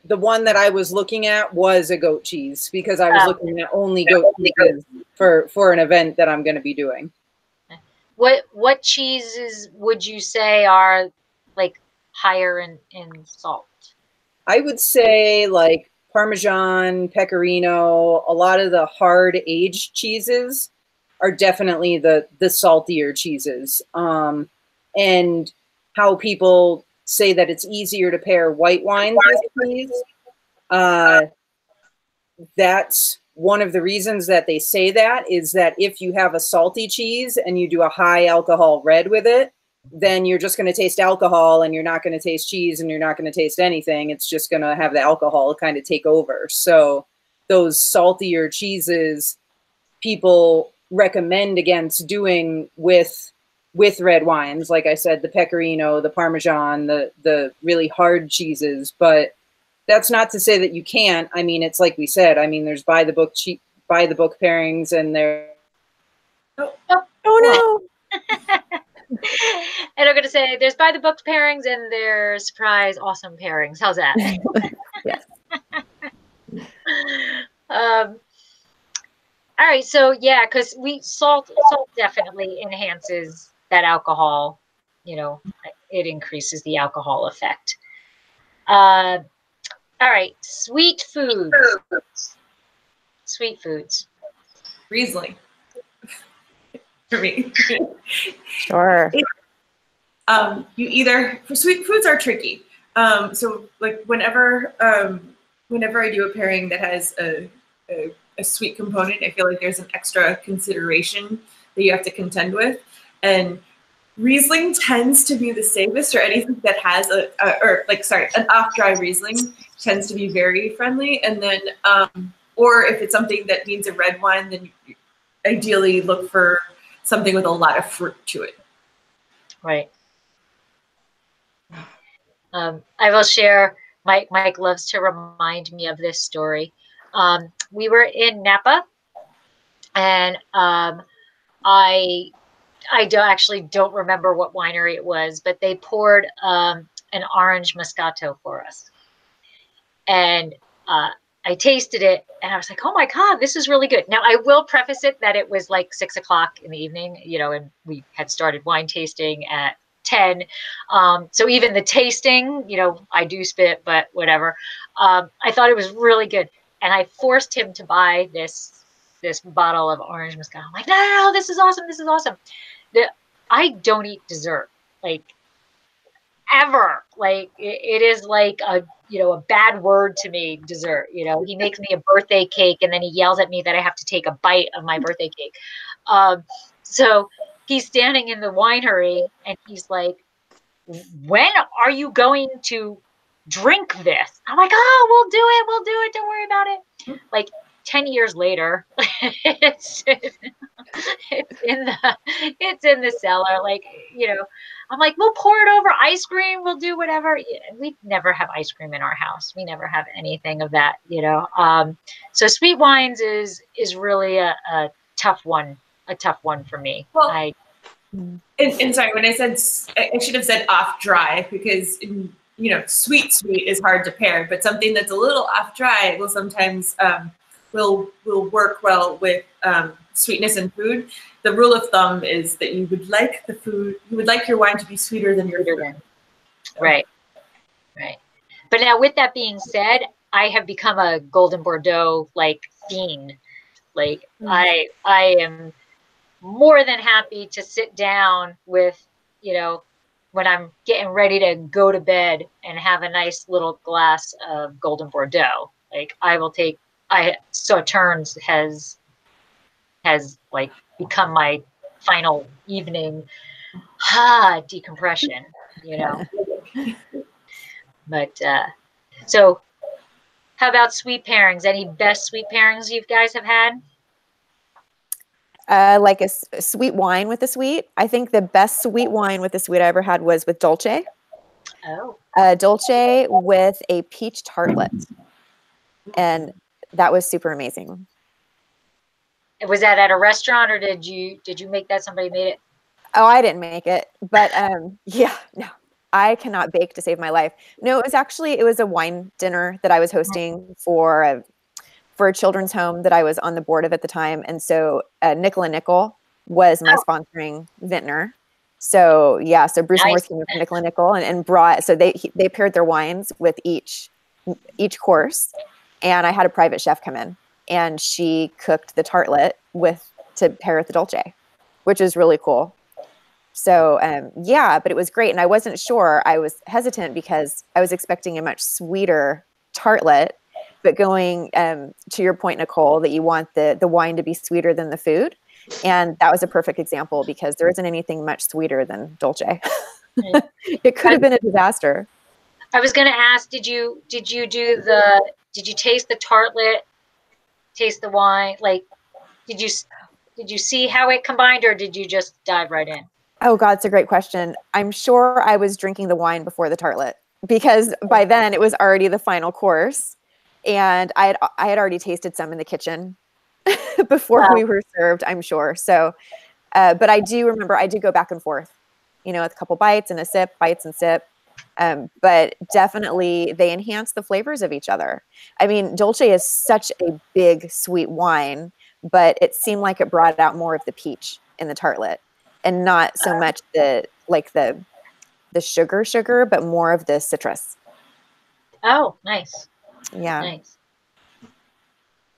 the one that I was looking at was a goat cheese because I was looking at only goat cheeses for an event that I'm going to be doing. What cheeses would you say are like higher in salt? I would say like Parmesan, Pecorino, a lot of the hard aged cheeses are definitely the saltier cheeses. And how people say that it's easier to pair white wines with cheese. That's one of the reasons that they say that is that if you have a salty cheese and you do a high alcohol red with it, then you're just going to taste alcohol and you're not going to taste cheese and you're not going to taste anything. It's just going to have the alcohol kind of take over. So those saltier cheeses people recommend against doing with red wines. Like I said, the Pecorino, the Parmesan, the really hard cheeses, but that's not to say that you can't. I mean, it's like we said, I mean, there's by the book pairings and there. Oh no. And I'm going to say there's by the book pairings and there's surprise awesome pairings. How's that? Yes. All right. So yeah, because salt definitely enhances that alcohol. You know, it increases the alcohol effect. All right. Sweet foods. Sweet foods. Riesling. For me. Sure. You either, for sweet foods are tricky. So like whenever I do a pairing that has a sweet component, I feel like there's an extra consideration that you have to contend with. And Riesling tends to be the safest, or anything that has an off-dry Riesling tends to be very friendly. And then, or if it's something that needs a red wine, then you ideally look for something with a lot of fruit to it. Right. I will share, Mike loves to remind me of this story. We were in Napa, and I don't remember what winery it was, but they poured an orange Moscato for us. And I tasted it and I was like, oh my God, this is really good. Now I will preface it that it was like 6 o'clock in the evening, you know, and we had started wine tasting at 10. So even the tasting, you know, I do spit, but whatever. I thought it was really good. And I forced him to buy this bottle of orange Moscato. I'm like, no, this is awesome. This is awesome. I don't eat dessert, like ever. Like it is like a bad word to me, dessert. You know, he makes me a birthday cake and then he yells at me that I have to take a bite of my birthday cake. So he's standing in the winery and he's like, when are you going to drink this? I'm like, oh, we'll do it. Don't worry about it. Like 10 years later, it's in the cellar. Like, you know, I'm like, we'll pour it over ice cream. We'll do whatever. We never have ice cream in our house. We never have anything of that, you know. So sweet wines is really a tough one for me. Well, and sorry, when I said, I should have said off dry, because you know, sweet is hard to pair, but something that's a little off dry will sometimes will work well with sweetness in food. The rule of thumb is that you would like your wine to be sweeter than your food. Right. But now, with that being said, I have become a Golden Bordeaux like fiend. Like I am more than happy to sit down with, when I'm getting ready to go to bed and have a nice little glass of Golden Bordeaux. Like Sauternes has like become my final evening decompression, But so how about sweet pairings? Any best sweet pairings you guys have had? Like a sweet wine with a sweet. I think the best sweet wine with a sweet I ever had was with Dolce. Oh. Dolce with a peach tartlet. And that was super amazing. Was that at a restaurant, or did you make that? Somebody made it? Oh, I didn't make it. But yeah, no. I cannot bake to save my life. No, it was a wine dinner that I was hosting for a children's home that I was on the board of at the time. And so Nickel and Nickel was my sponsoring vintner. So yeah, so Bruce Morris came from Nickel and Nickel and brought, so they paired their wines with each course. And I had a private chef come in and she cooked the tartlet to pair with the Dolce, which is really cool. So yeah, but it was great. And I wasn't sure. I was hesitant because I was expecting a much sweeter tartlet, but going to your point, Nicole, that you want the wine to be sweeter than the food. And that was a perfect example because there isn't anything much sweeter than Dolce. It could have been a disaster. I was going to ask, did you taste the tartlet, taste the wine? Like, did you see how it combined, or did you just dive right in? Oh God, it's a great question. I'm sure I was drinking the wine before the tartlet because by then it was already the final course. And I had already tasted some in the kitchen before we were served, I'm sure. So, but I do remember I did go back and forth, with a couple bites and a sip, bites and sip. But definitely they enhance the flavors of each other. I mean, Dolce is such a big sweet wine, but it seemed like it brought out more of the peach in the tartlet and not so much the sugar, but more of the citrus. Oh, nice. Yeah. Nice.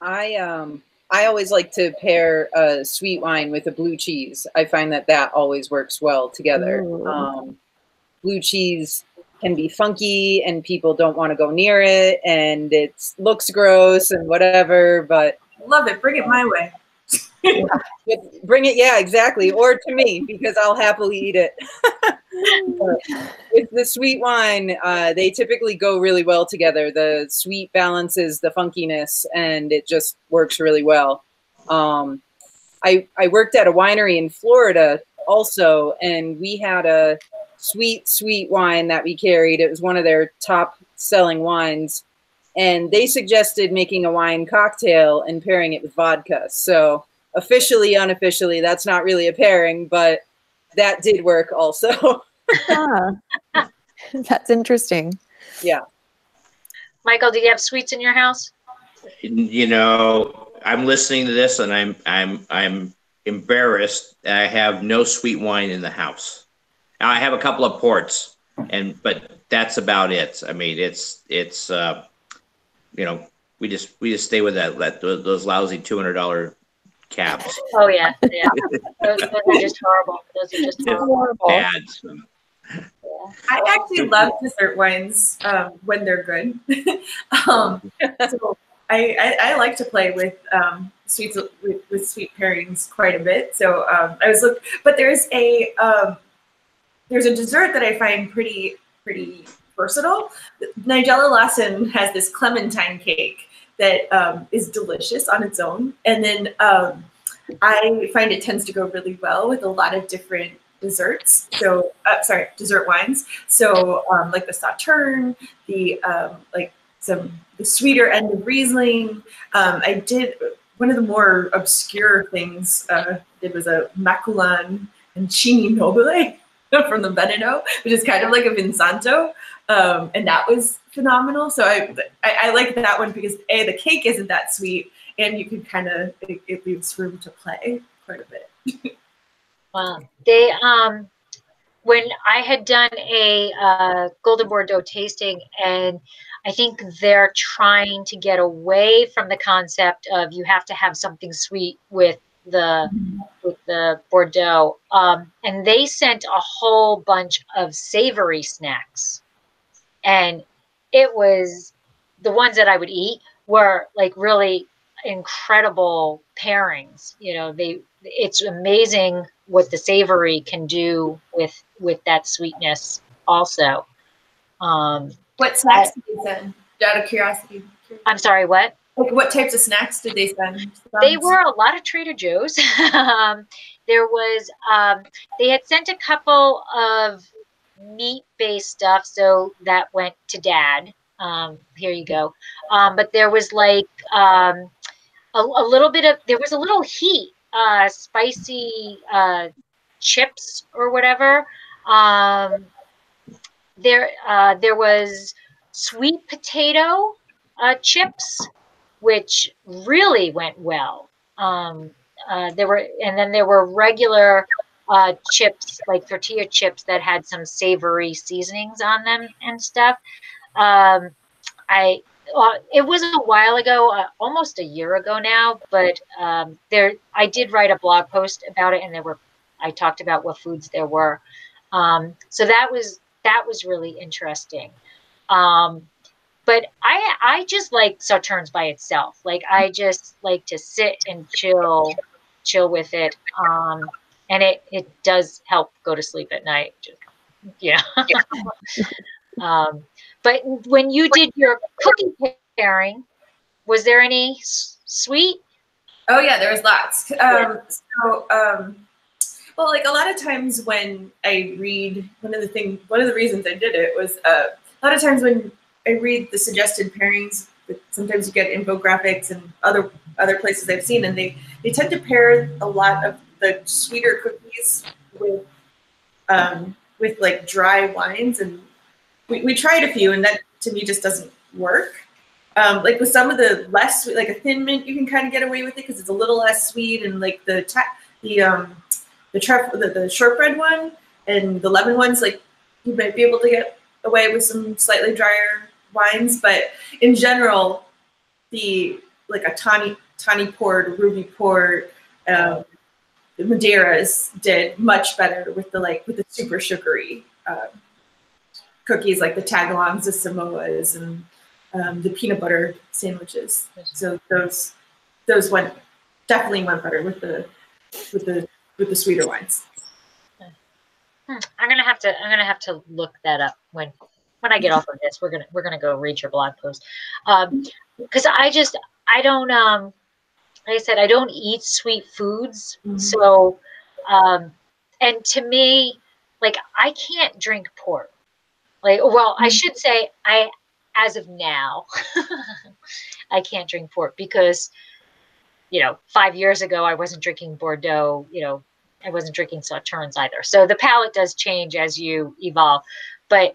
I always like to pair a sweet wine with a blue cheese. I find that always works well together. Blue cheese can be funky and people don't want to go near it and it looks gross and whatever, but love it. Bring it my way. Bring it, yeah, exactly. Or to me, because I'll happily eat it. With the sweet wine, they typically go really well together. The sweet balances the funkiness and it just works really well. I worked at a winery in Florida also, and we had a sweet wine that we carried. It was one of their top selling wines. And they suggested making a wine cocktail and pairing it with vodka. So officially, unofficially, that's not really a pairing, but that did work also. That's interesting. Yeah. Michael, do you have sweets in your house? I'm listening to this and I'm embarrassed that I have no sweet wine in the house. Now, I have a couple of ports, but that's about it. I mean, it's we just stay with those lousy $200 cabs. Oh yeah. Those are just horrible. Those are just horrible. Bad. I actually love dessert wines when they're good. So I like to play with sweets with sweet pairings quite a bit. So but there's a dessert that I find pretty versatile. Nigella Lawson has this clementine cake that is delicious on its own, and then I find it tends to go really well with a lot of different desserts. So dessert wines. So like the Sauterne, the sweeter end of Riesling. I did one of the more obscure things. It was a Maculan and Chini Nobile from the Veneto, which is kind of like a Vinsanto. And that was phenomenal. So I like that one because the cake isn't that sweet, and you can it leaves room to play quite a bit. Wow. They when I had done a Golden Bordeaux tasting, and I think they're trying to get away from the concept of you have to have something sweet with the with the Bordeaux, and they sent a whole bunch of savory snacks, and it was the ones that I would eat were like really incredible pairings. You know, it's amazing what the savory can do with that sweetness also. What snacks did they send? Out of curiosity. I'm sorry, what? Like, what types of snacks did they send? They were a lot of Trader Joe's. There was, they had sent a couple of meat-based stuff, so that went to Dad. Here you go. But there was like a little bit of, there was a little heat, spicy chips or whatever. There was sweet potato chips, which really went well. There were regular chips, like tortilla chips that had some savory seasonings on them and stuff. It was a while ago, almost a year ago now, but I did write a blog post about it, and I talked about what foods there were. So that was really interesting. But I just like Sauternes by itself. Like, I just like to sit and chill with it. And it does help go to sleep at night. Just, yeah. But when you did your cookie pairing, was there any sweet? Oh yeah, there was lots. Well, like a lot of times when I read, one of the reasons I did it was a lot of times when I read the suggested pairings, sometimes you get infographics and other places I've seen, and they tend to pair a lot of the sweeter cookies with like dry wines, and we tried a few, and that to me just doesn't work. Like with some of the less sweet, like a Thin Mint, you can kind of get away with it because it's a little less sweet, and like the shortbread one and the lemon ones, like you might be able to get away with some slightly drier wines, but in general, like a tawny port, ruby port, the Madeiras did much better with the super sugary cookies, like the tagalongs, the Samoas, and the peanut butter sandwiches. So those definitely went better with the sweeter wines. I'm gonna have to look that up when I get off of this. We're gonna go read your blog post, because I don't like I said, I don't eat sweet foods. Mm-hmm. So and to me, like, I can't drink port. Like, well, I should say as of now I can't drink port because 5 years ago I wasn't drinking Bordeaux. I wasn't drinking Sauternes either. So the palate does change as you evolve. But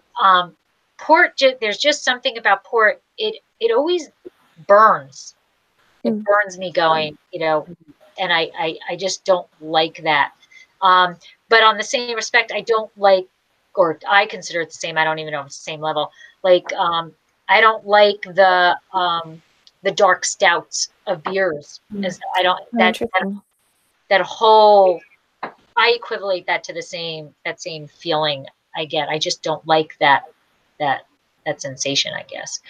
port, there's just something about port. It always burns. It burns me going, and I just don't like that. But on the same respect, I don't like, or I consider it the same. I don't even know if it's the same level. Like, I don't like the dark stouts of beers. I don't, that whole, I equivalent that to that same feeling I get. I just don't like that sensation, I guess.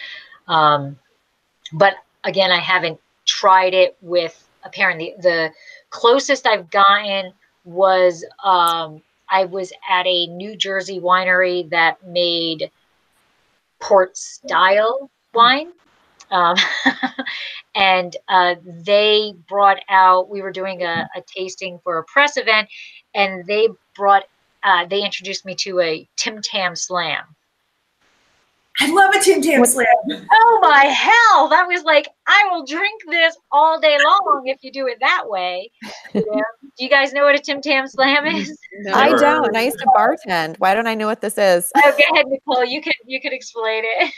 But again, I haven't tried it with a pairing. The closest I've gotten was I was at a New Jersey winery that made port style wine. And they brought out, we were doing a tasting for a press event, and they introduced me to a Tim Tam Slam. I love a Tim Tam Slam. Oh my hell. That was like, I will drink this all day long if you do it that way. Do you guys know what a Tim Tam Slam is? No. I don't. I used to bartend. Why don't I know what this is? Oh, go ahead, Nicole. You can explain it.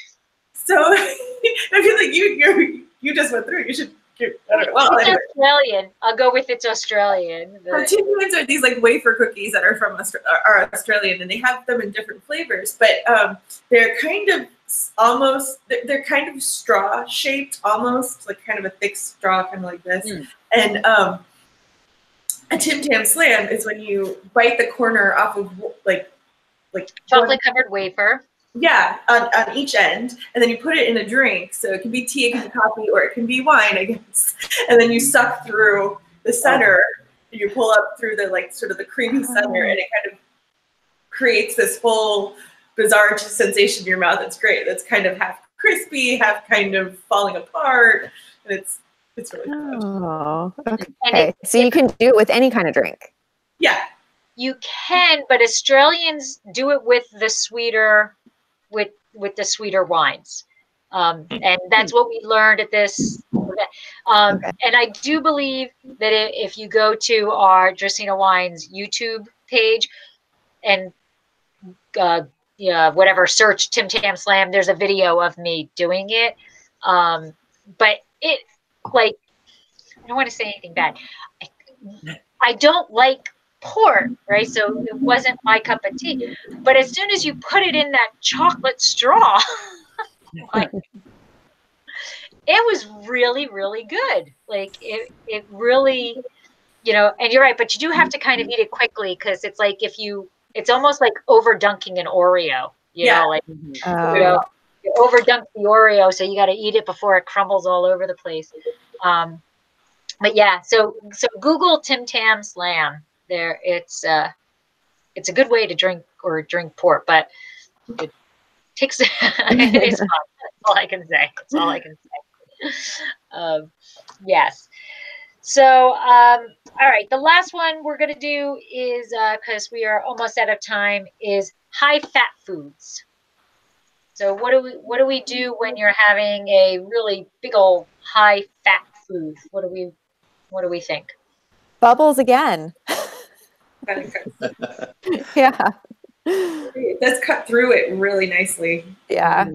So I feel like you just went through. You should. I don't know. Well, it's anyway. Australian. I'll go with it's Australian. Tim Tams are these like wafer cookies that are from are Australian, and they have them in different flavors. But they're kind of they're kind of straw shaped, almost like kind of a thick straw, kind of like this. And A Tim Tam Slam is when you bite the corner off of like chocolate covered wafer. Yeah, on each end, and then you put it in a drink. So it can be tea, it can be coffee, or it can be wine, I guess. And then you suck through the center. You pull up through the like sort of the creamy center, and it kind of creates this whole bizarre sensation in your mouth. It's great. It's kind of half crispy, half kind of falling apart, and it's really fun. Oh, okay. So you can do it with any kind of drink. Yeah, you can, but Australians do it with the sweeter. With the sweeter wines. And that's what we learned at this event. And I do believe that if you go to our Dracaena Wines YouTube page and whatever, search Tim Tam Slam, there's a video of me doing it. But it, like, I don't want to say anything bad. I don't like port, right? So it wasn't my cup of tea. But as soon as you put it in that chocolate straw, like, it was really, really good. Like it really, and you're right, but you do have to kind of eat it quickly because it's like it's almost like over dunking an Oreo, you over dunk the Oreo, so you got to eat it before it crumbles all over the place. But yeah, so Google Tim Tam Slam. There, it's a good way to drink port, but it takes it's fun. That's all I can say. That's all I can say. Yes. So, all right. The last one we're gonna do is because we are almost out of time. Is high fat foods. So what do we do when you're having a really big old high fat food? What do we think? Bubbles again. Yeah. It does cut through it really nicely. Yeah.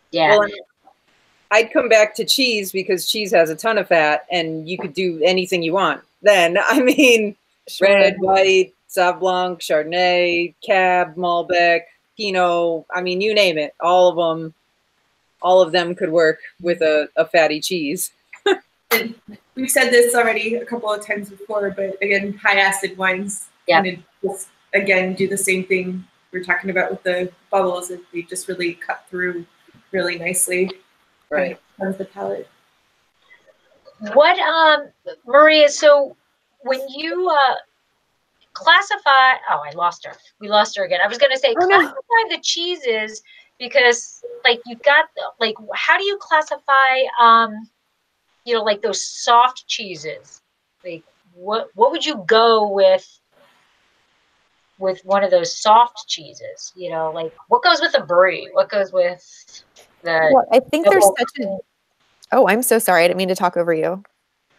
Yeah. Well, I'd come back to cheese because cheese has a ton of fat and you could do anything you want. Then, I mean, Sure. red, white, Sauv Blanc, Chardonnay, Cab, Malbec, Pinot, I mean, you name it. All of them could work with a fatty cheese. And we've said this already a couple of times before, but again, high acid wines kind of just, again, do the same thing we're talking about with the bubbles. They just really cut through really nicely. Right. On the palate. What, Maria, so when you classify, I lost her. We lost her again. I was going to say, classify the cheeses because, like, you've got, like, how do you classify, like those soft cheeses? Like, what would you go with one of those soft cheeses? Like, what goes with a brie? What goes with the... Well, I think there's such a... Oh, I'm so sorry. I didn't mean to talk over you.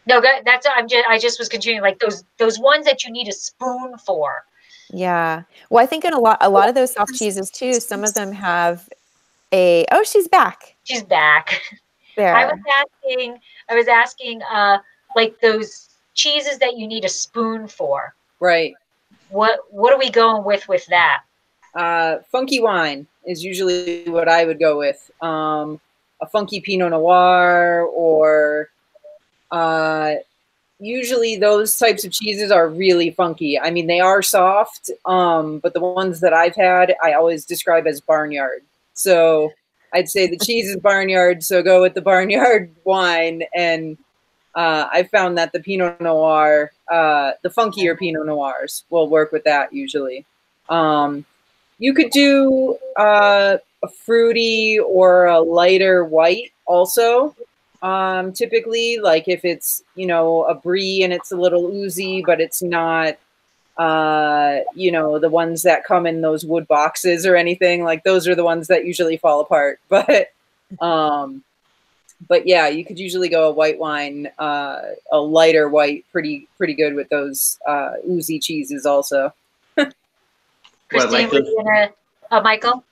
No, I just was continuing, like those ones that you need a spoon for. Yeah. Well, I think in a lot of those soft cheeses too, some of them have she's back. She's back. There. I was asking like those cheeses that you need a spoon for. Right. What are we going with that? Funky wine is usually what I would go with. A funky Pinot Noir or usually those types of cheeses are really funky. I mean, they are soft, but the ones that I've had, I always describe as barnyard. So I'd say the cheese is barnyard, so go with the barnyard wine. And I found that the Pinot Noir, the funkier Pinot Noirs will work with that usually. You could do a fruity or a lighter white also. Typically, like if it's, a brie and it's a little oozy, but it's not, the ones that come in those wood boxes or anything, like those are the ones that usually fall apart. But yeah, you could usually go a white wine, a lighter white, pretty good with those oozy cheeses also. Christine, Michael?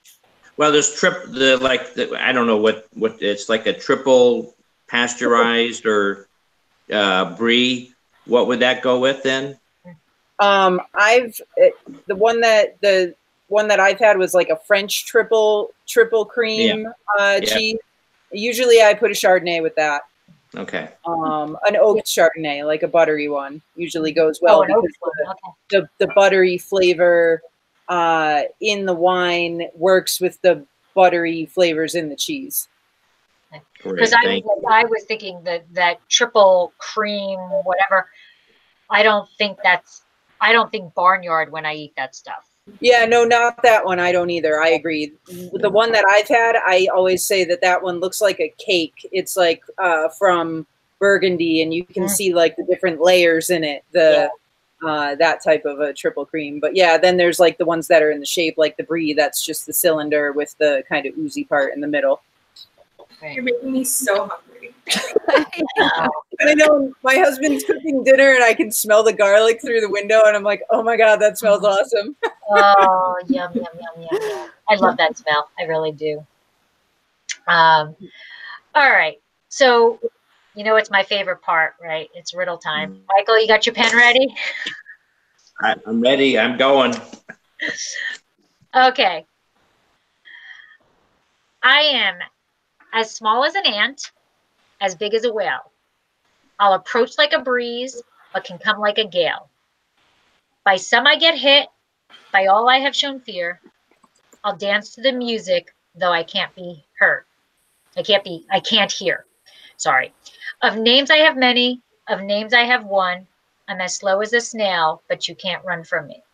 Well, there's I don't know what it's like, a triple pasteurized or brie. What would that go with then? The one that I've had was like a French triple cream cheese. Usually I put a Chardonnay with that. Okay. An oak Chardonnay, like a buttery one, usually goes well an oak because one. Okay. the buttery flavor in the wine works with the buttery flavors in the cheese. Because Great. I was thinking that triple cream, whatever. I don't think barnyard when I eat that stuff. Yeah, no, not that one. I don't either. I agree. The one that I've had, I always say that one looks like a cake. It's like from Burgundy, and you can see like the different layers in it. That type of a triple cream. But yeah, then there's like the ones that are in the shape like the Brie. That's just the cylinder with the kind of oozy part in the middle. Right. You're making me so hungry. I know my husband's cooking dinner and I can smell the garlic through the window and I'm like, oh my God, that smells awesome. Oh, yum, yum, yum, yum, yum. I love that smell. I really do. All right. So, it's my favorite part, right? It's riddle time. Michael, you got your pen ready? I'm ready. I'm going. Okay. I am as small as an ant, as big as a whale. I'll approach like a breeze, but can come like a gale. By some I get hit, by all I have shown fear. I'll dance to the music, though I can't be heard. I can't hear. Sorry. Of names I have many, of names I have one. I'm as slow as a snail, but you can't run from me.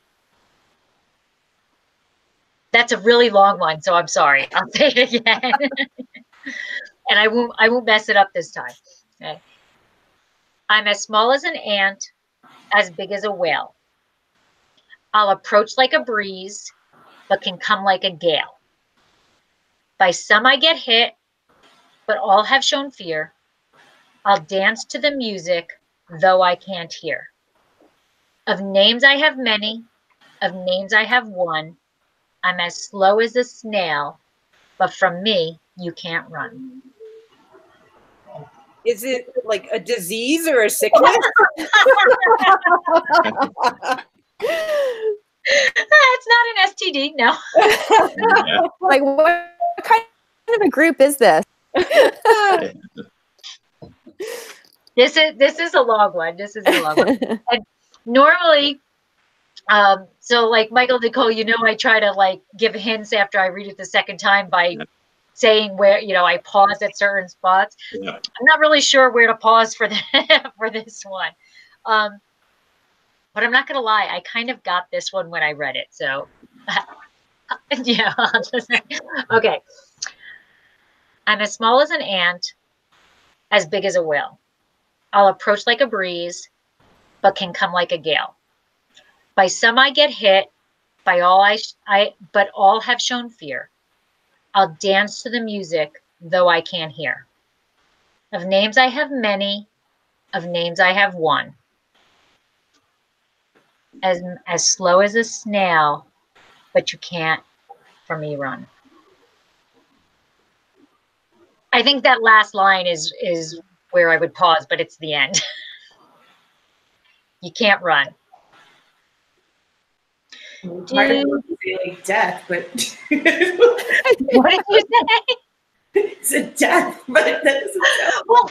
That's a really long one, so I'm sorry. I'll say it again. And I won't mess it up this time. Okay. I'm as small as an ant, as big as a whale. I'll approach like a breeze, but can come like a gale. By some I get hit, but all have shown fear. I'll dance to the music, though I can't hear. Of names I have many, of names I have one. I'm as slow as a snail, but from me you can't run. Is it like a disease or a sickness? It's not an STD, no. Yeah. Like, what kind of a group is this? This is a long one. This is a long one. And normally, so like Michael Nicole, I try to like give hints after I read it the second time by saying where I pause at certain spots. Yeah. I'm not really sure where to pause for for this one, but I'm not gonna lie, I kind of got this one when I read it. So yeah, I'll just okay. I'm as small as an ant, as big as a whale. I'll approach like a breeze, but can come like a gale. By some I get hit, by all but all have shown fear. I'll dance to the music, though I can't hear. Of names I have many, of names I have one. As slow as a snail, but you can't from me run. I think that last line is where I would pause, but it's the end. You can't run. It's hard to say like death, but What did you say? it's a death, but that doesn't sound. Well,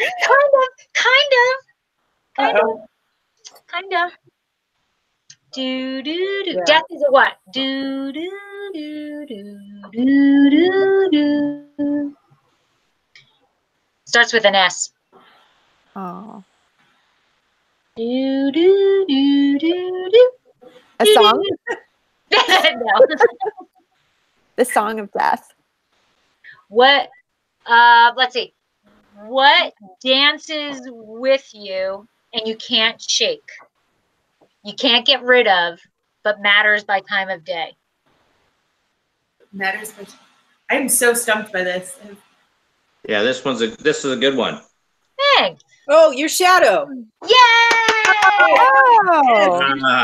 kind of. Do do do. Yeah. Death is a what? Do do do do do do do. Starts with an S. Oh, Do do do do do. a song? No. The song of death. What? Let's see. What dances with you and you can't shake? You can't get rid of, but matters by time of day. Matters much. I am so stumped by this. Yeah, this is a good one. Thanks. Oh, your shadow. Yay! Oh,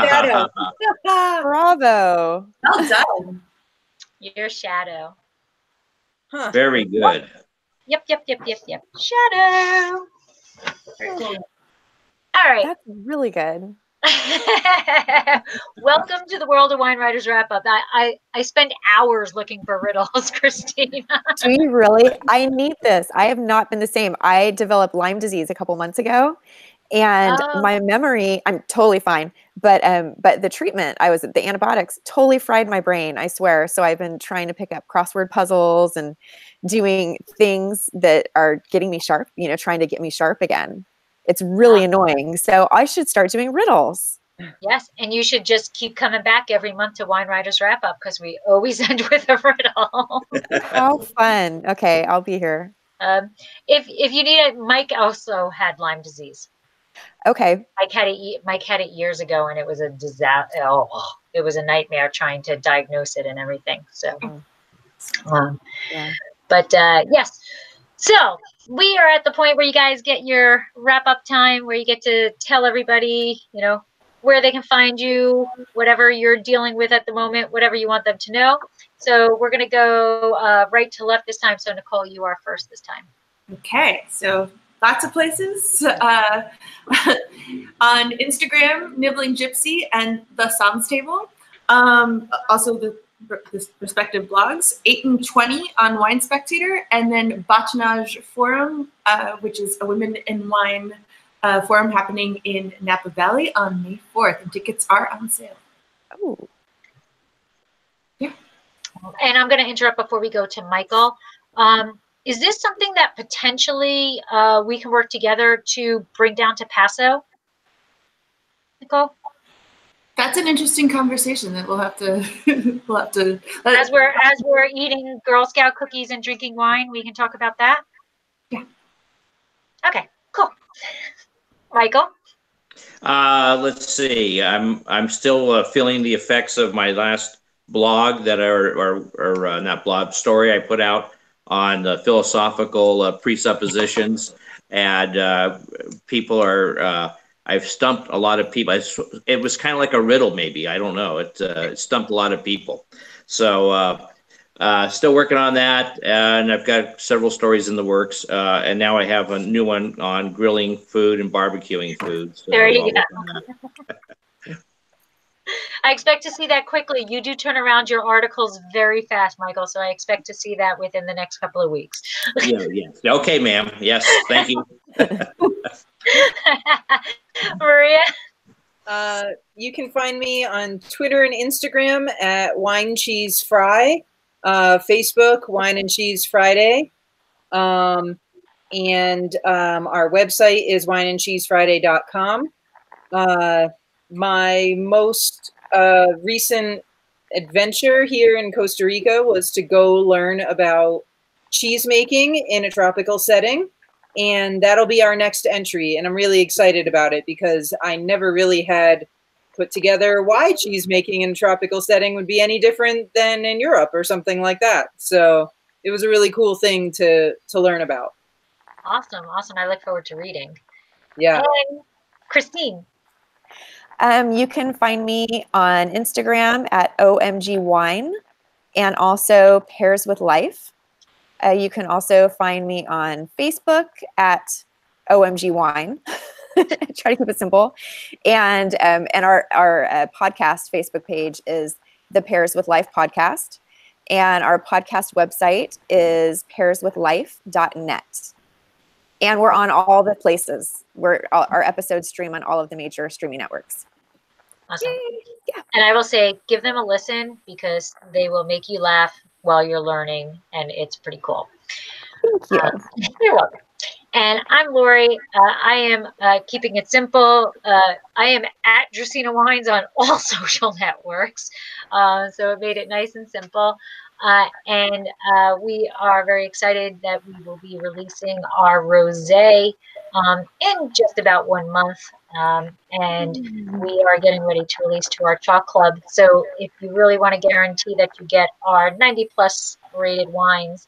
Shadow. bravo. Well done. Your shadow. Huh. Very good. Yep. Shadow. Very cool. All right. That's really good. Welcome to the world of Wine Writers Wrap Up. I spend hours looking for riddles, Christina. Do you really? I need this. I have not been the same. I developed Lyme disease a couple months ago, and my memory, I'm totally fine. But the treatment, the antibiotics totally fried my brain, I swear. So I've been trying to pick up crossword puzzles and doing things that are getting me sharp, trying to get me sharp again. It's really annoying. So I should start doing riddles. Yes, and you should just keep coming back every month to Wine Writers Wrap Up because we always end with a riddle. How fun. Okay, I'll be here. If you need it, Mike also had Lyme disease. Okay. Mike had it years ago, and it was a disaster. It was a nightmare trying to diagnose it and everything. So, but yes. So we are at the point where you guys get your wrap up time, where you get to tell everybody, where they can find you, whatever you're dealing with at the moment, whatever you want them to know. So we're going to go right to left this time. So Nicole, you are first this time. Okay, so lots of places. On Instagram, Nibbling Gypsy and The Psalms Table. Also the respective blogs, 8 and 20 on Wine Spectator, and then Bachanage Forum, which is a women in wine forum happening in Napa Valley on May 4th, and tickets are on sale. Oh. Yeah. And I'm going to interrupt before we go to Michael. Is this something that potentially we can work together to bring down to Paso, Nicole? That's an interesting conversation that we'll have to as we're eating Girl Scout cookies and drinking wine, we can talk about that. Yeah. Okay. Cool. Michael. Let's see. I'm still feeling the effects of my last blog that are not blog story I put out on the philosophical presuppositions, and people are. I've stumped a lot of people. It was kind of like a riddle, maybe. I don't know. It stumped a lot of people. So still working on that, and I've got several stories in the works. And now I have a new one on grilling food and barbecuing food. So there you go. I expect to see that quickly. You do turn around your articles very fast, Michael, so I expect to see that within the next couple of weeks. Yeah. Okay, ma'am. Yes, thank you. Maria? You can find me on Twitter and Instagram at Wine Cheese Fry, Facebook Wine and Cheese Friday, and our website is wineandcheesefriday.com. My most recent adventure here in Costa Rica was to go learn about cheese making in a tropical setting. And that'll be our next entry. And I'm really excited about it because I never really had put together why cheese making in a tropical setting would be any different than in Europe or something like that. So it was a really cool thing to learn about. Awesome. I look forward to reading. Yeah. And Christine. You can find me on Instagram at OMG Wine and also Pairs with Life. You can also find me on Facebook at OMG Wine. Try to keep it simple. And our podcast Facebook page is the Pairs with Life podcast. And our podcast website is pairswithlife.net. And we're on all the places where our episodes stream on all of the major streaming networks. Awesome. Yeah. And I will say, give them a listen because they will make you laugh while you're learning, and it's pretty cool. Thank you. You're welcome. And I'm Lori. I am keeping it simple. I am at Dracaena Wines on all social networks. So it made it nice and simple. And we are very excited that we will be releasing our rosé in just about 1 month. And we are getting ready to release to our Chalk Club. So if you really want to guarantee that you get our 90+ rated wines,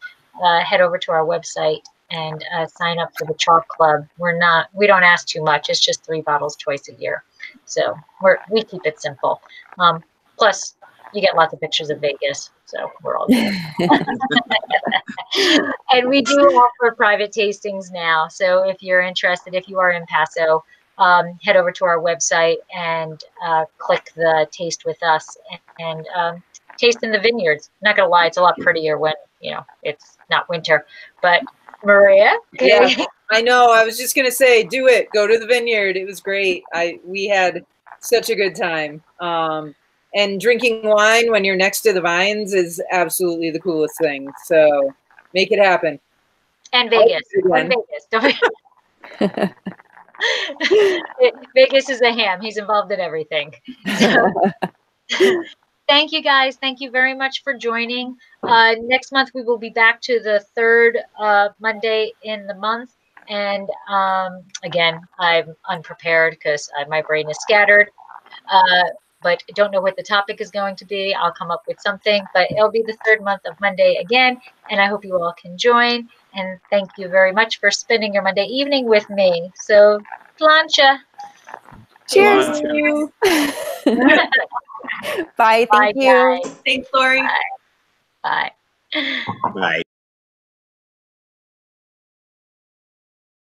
head over to our website and sign up for the Chalk Club. We don't ask too much. It's just 3 bottles twice a year. So we keep it simple. Plus, you get lots of pictures of Vegas, so we're all good. And we do offer private tastings now. So if you're interested, if you are in Paso, head over to our website and click the Taste with Us and taste in the vineyards. I'm not gonna lie, it's a lot prettier when it's not winter. But Maria, yeah, I know. I was just gonna say, do it. Go to the vineyard. It was great. We had such a good time. And drinking wine when you're next to the vines is absolutely the coolest thing. So make it happen. And Vegas. Vegas is a ham. He's involved in everything. So, thank you guys. Thank you very much for joining. Next month we will be back to the third Monday in the month. And again, I'm unprepared because my brain is scattered. But I don't know what the topic is going to be. I'll come up with something, but it'll be the third month of Monday again. And I hope you all can join. And thank you very much for spending your Monday evening with me. So, plancha. Cheers. Bye. Thank you. Guys. Thanks, Lori. Bye. Bye. Bye.